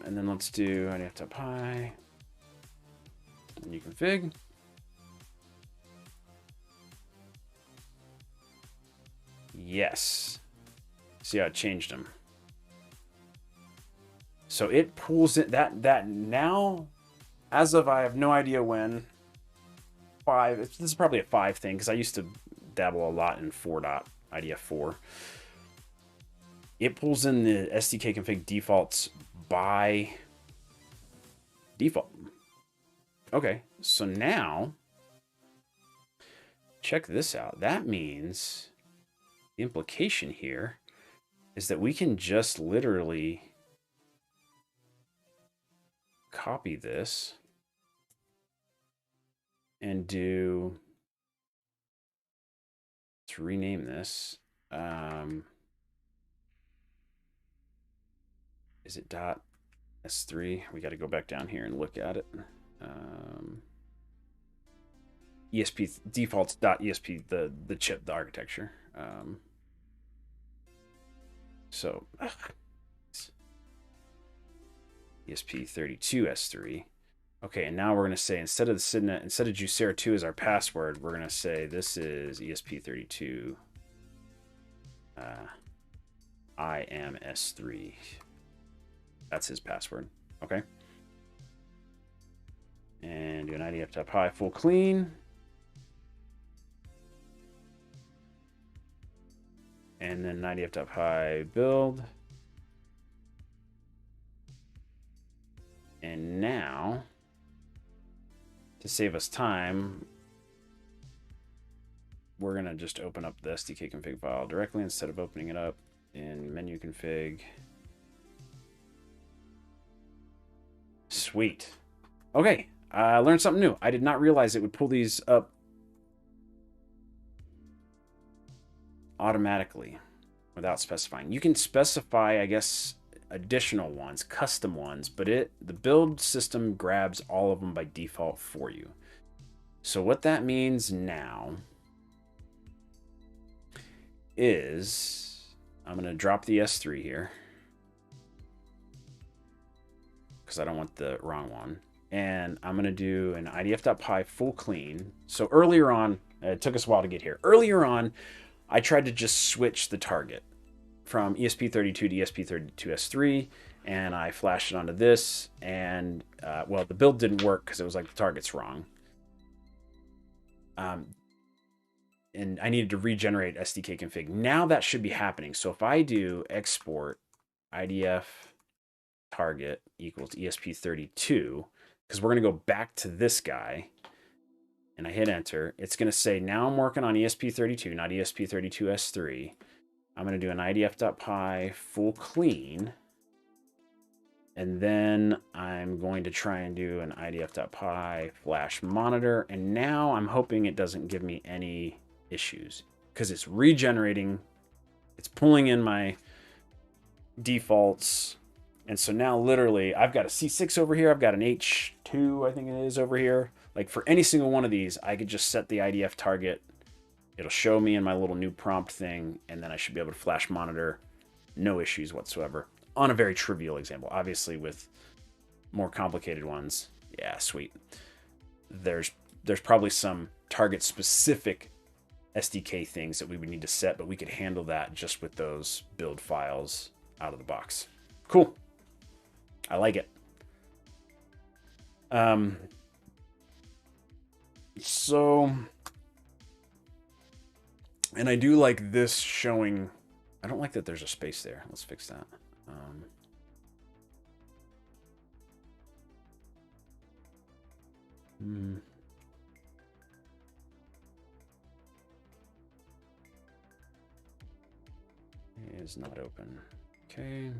and then let's do idf.py and new config. Yes. See how it changed them. So it pulls it that now, as of I have no idea when. 5. This is probably a 5 thing because I used to dabble a lot in 4.idf4. It pulls in the SDK config defaults by default. Okay, so now check this out. That means the implication here is that we can just literally copy this and do, let's rename this. Is it .s3? We got to go back down here and look at it. ESP defaults .esp, the chip, the architecture. So ESP32 S3. Okay, and now we're going to say instead of Juicera2 as our password, we're going to say this is ESP32 I am S3. That's his password. Okay. And do an idf.py full clean. And then idf.py build. And now, to save us time, we're going to just open up the SDK config file directly instead of opening it up in menu config. Sweet. Okay, I learned something new. I did not realize it would pull these up automatically without specifying. You can specify, I guess, additional ones, custom ones, but the build system grabs all of them by default for you. So what that means now is I'm going to drop the S3 here because I don't want the wrong one. And I'm going to do an idf.py full clean. So earlier on, it took us a while to get here. Earlier on, I tried to just switch the target from ESP32 to ESP32S3, and I flashed it onto this, and, well, the build didn't work because it was like the target's wrong. And I needed to regenerate SDK config. Now that should be happening. So if I do export IDF target equals ESP32, because we're going to go back to this guy, and I hit enter, it's going to say, now I'm working on ESP32, not ESP32S3. I'm going to do an idf.py full clean, and then I'm going to try and do an idf.py flash monitor, and now I'm hoping it doesn't give me any issues because it's regenerating, it's pulling in my defaults, and so now literally I've got a C6 over here, I've got an H2 I think it is over here. Like for any single one of these, I could just set the IDF target. It'll show me in my little new prompt thing, and then I should be able to flash monitor, no issues whatsoever, on a very trivial example. Obviously with more complicated ones, yeah, sweet. There's probably some target specific SDK things that we would need to set, but we could handle that just with those build files out of the box. Cool. I like it. So, and I do like this showing, I don't like that there's a space there. Let's fix that. It is not open. Okay.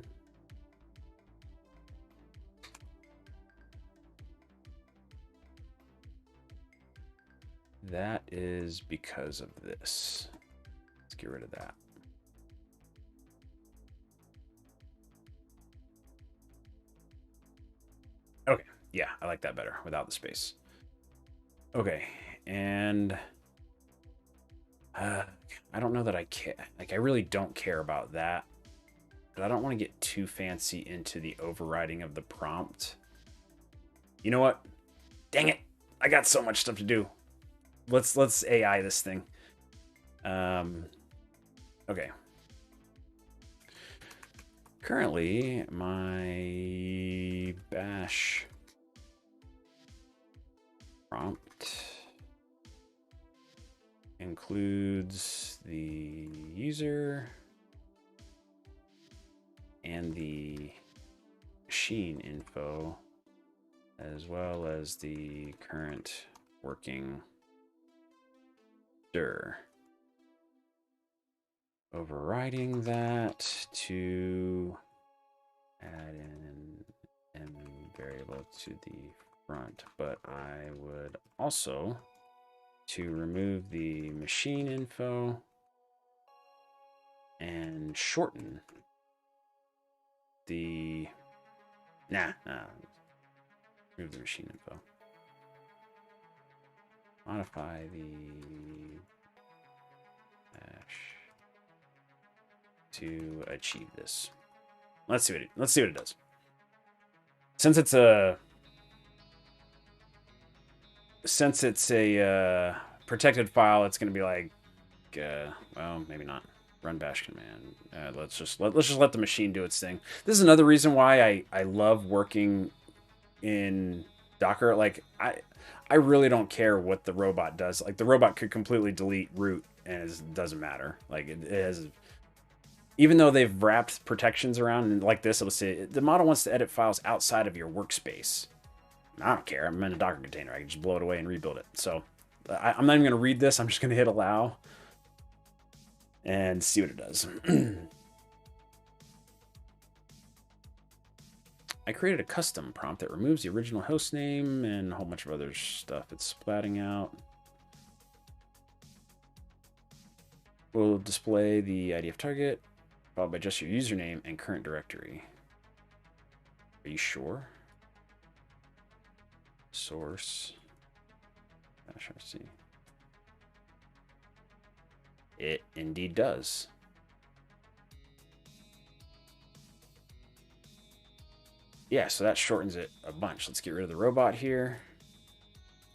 That is because of this. Let's get rid of that. Okay, yeah, I like that better without the space. Okay, and I don't know that I care. Like, I really don't care about that, but I don't want to get too fancy into the overriding of the prompt. You know what? Dang it! I got so much stuff to do. Let's AI this thing. Okay. Currently, my bash prompt includes the user and the machine info, as well as the current working dir. Overriding that to add in an m variable to the front, but I would also to remove the machine info and shorten the remove the machine info. Modify the hash to achieve this. Let's see what it does. Since it's a protected file, it's going to be like, well, maybe not. Run bash command. Let's just let the machine do its thing. This is another reason why I love working in Docker. Like, I really don't care what the robot does. Like, the robot could completely delete root and it doesn't matter. Like, it has, even though they've wrapped protections around, and like this, it'll say the model wants to edit files outside of your workspace. I don't care. I'm in a Docker container. I can just blow it away and rebuild it. So I'm not even going to read this. I'm just going to hit allow and see what it does. I created a custom prompt that removes the original host name and a whole bunch of other stuff it's splatting out. We'll display the ID of target, followed by just your username and current directory. Are you sure? Source. -rc. It indeed does. Yeah, so that shortens it a bunch. Let's get rid of the robot here.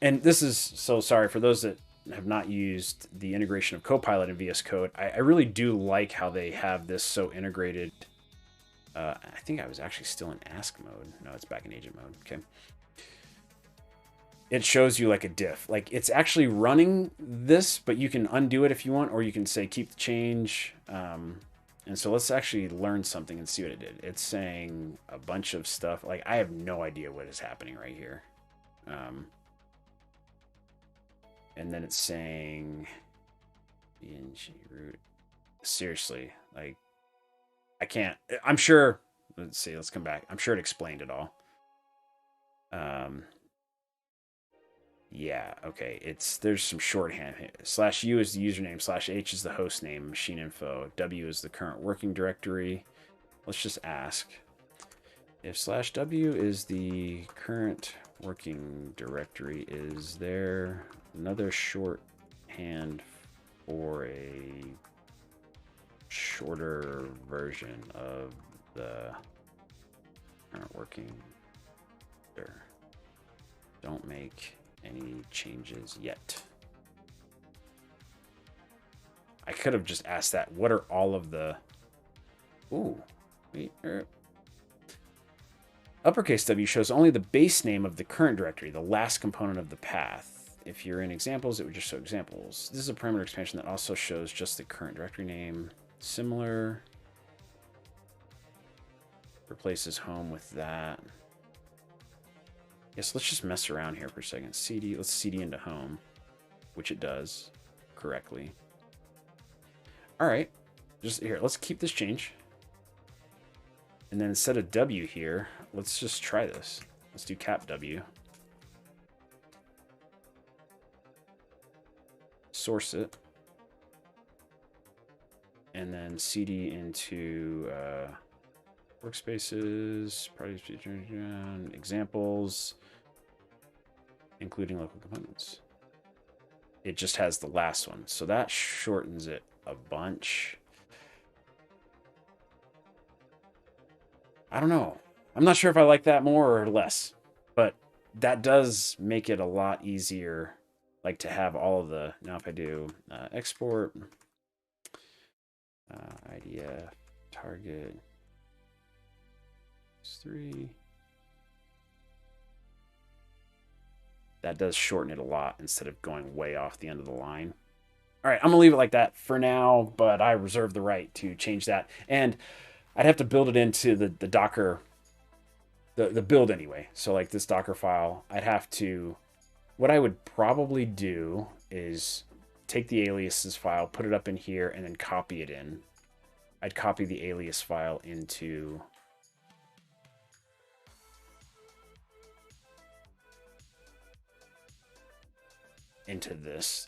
And this is, so sorry for those that have not used the integration of Copilot in VS Code. I really do like how they have this so integrated. I think I was actually still in ask mode. No, it's back in agent mode. Okay. It shows you like a diff. Like, it's actually running this, but you can undo it if you want, or you can say keep the change. And so let's actually learn something and see what it did. It's saying a bunch of stuff. Like, I have no idea what is happening right here. And then it's saying BNG root. Seriously, like, I can't. I'm sure. Let's see. Let's come back. I'm sure it explained it all. Yeah, okay. There's some shorthand here. /u is the username, /h is the host name, machine info, w is the current working directory. Let's just ask if /w is the current working directory, is there another shorthand for a shorter version of the current working? Sure. Don't make any changes yet. I could have just asked that. What are all of the... Ooh. Wait. Uppercase W shows only the base name of the current directory, the last component of the path. If you're in examples, it would just show examples. This is a parameter expansion that also shows just the current directory name. Similar. Replaces home with that. Yes, let's just mess around here for a second. CD, let's CD into home, which it does correctly. All right, just here, let's keep this change. And then instead of W here, let's just try this. Let's do cap W. source it, and then cd into workspaces, examples, including local components. It just has the last one, so that shortens it a bunch. I don't know. I'm not sure if I like that more or less, but that does make it a lot easier, like to have all of the, now if I do export, IDF, target, 3, that does shorten it a lot instead of going way off the end of the line. All right, I'm gonna leave it like that for now, but I reserve the right to change that. And I'd have to build it into the Docker, the build anyway. So like this Docker file, I'd have to, what I would probably do is take the aliases file, put it up in here, and then copy it in. I'd copy the alias file into this.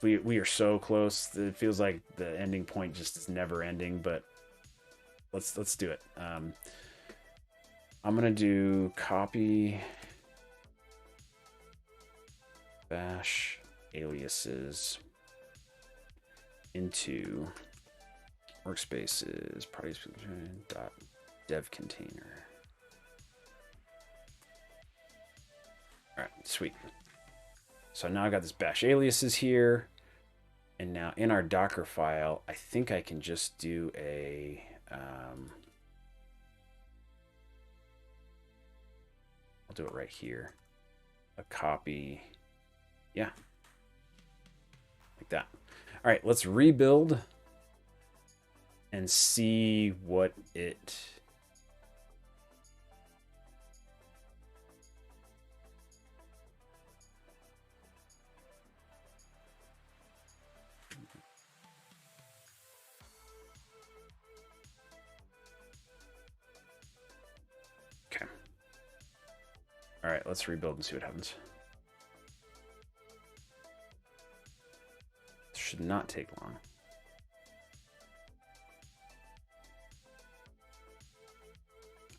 We are so close. It feels like the ending point just is never ending, but let's do it. I'm gonna do copy bash aliases into workspaces dev container. All right, sweet. So now I got this bash aliases here, and now in our Docker file, I think I can just do a I'll do it right here. A copy, yeah, like that. All right, let's rebuild and see what it. Okay. All right, let's rebuild and see what happens. This should not take long.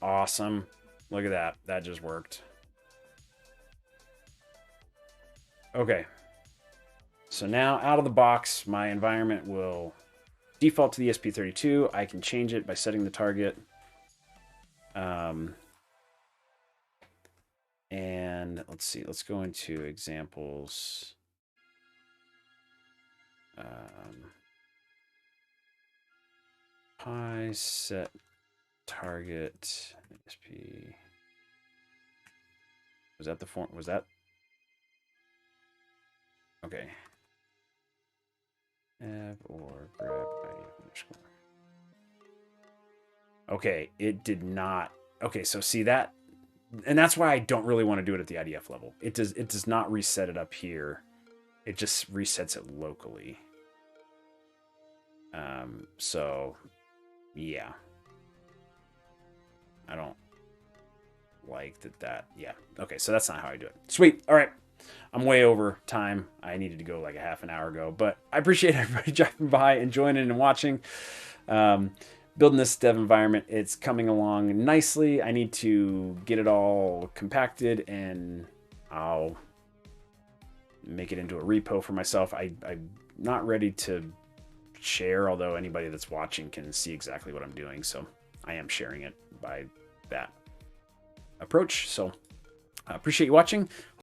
Awesome. Look at that. That just worked. Okay. So now out of the box, my environment will default to the ESP32. I can change it by setting the target. And let's see, let's go into examples. Pi set target ESP. Was that the form? Was that? Okay. App or grab ID underscore. Okay, it did not. Okay, so see that, and that's why I don't really want to do it at the IDF level. It does not reset it up here. It just resets it locally. So yeah, I don't like that. Yeah. Okay, so that's not how I do it. Sweet. All right. I'm way over time. I needed to go like a half an hour ago, but I appreciate everybody dropping by and joining and watching. Building this dev environment, it's coming along nicely. I need to get it all compacted and I'll make it into a repo for myself. I'm not ready to share, although anybody that's watching can see exactly what I'm doing. So I am sharing it by that approach. So I appreciate you watching.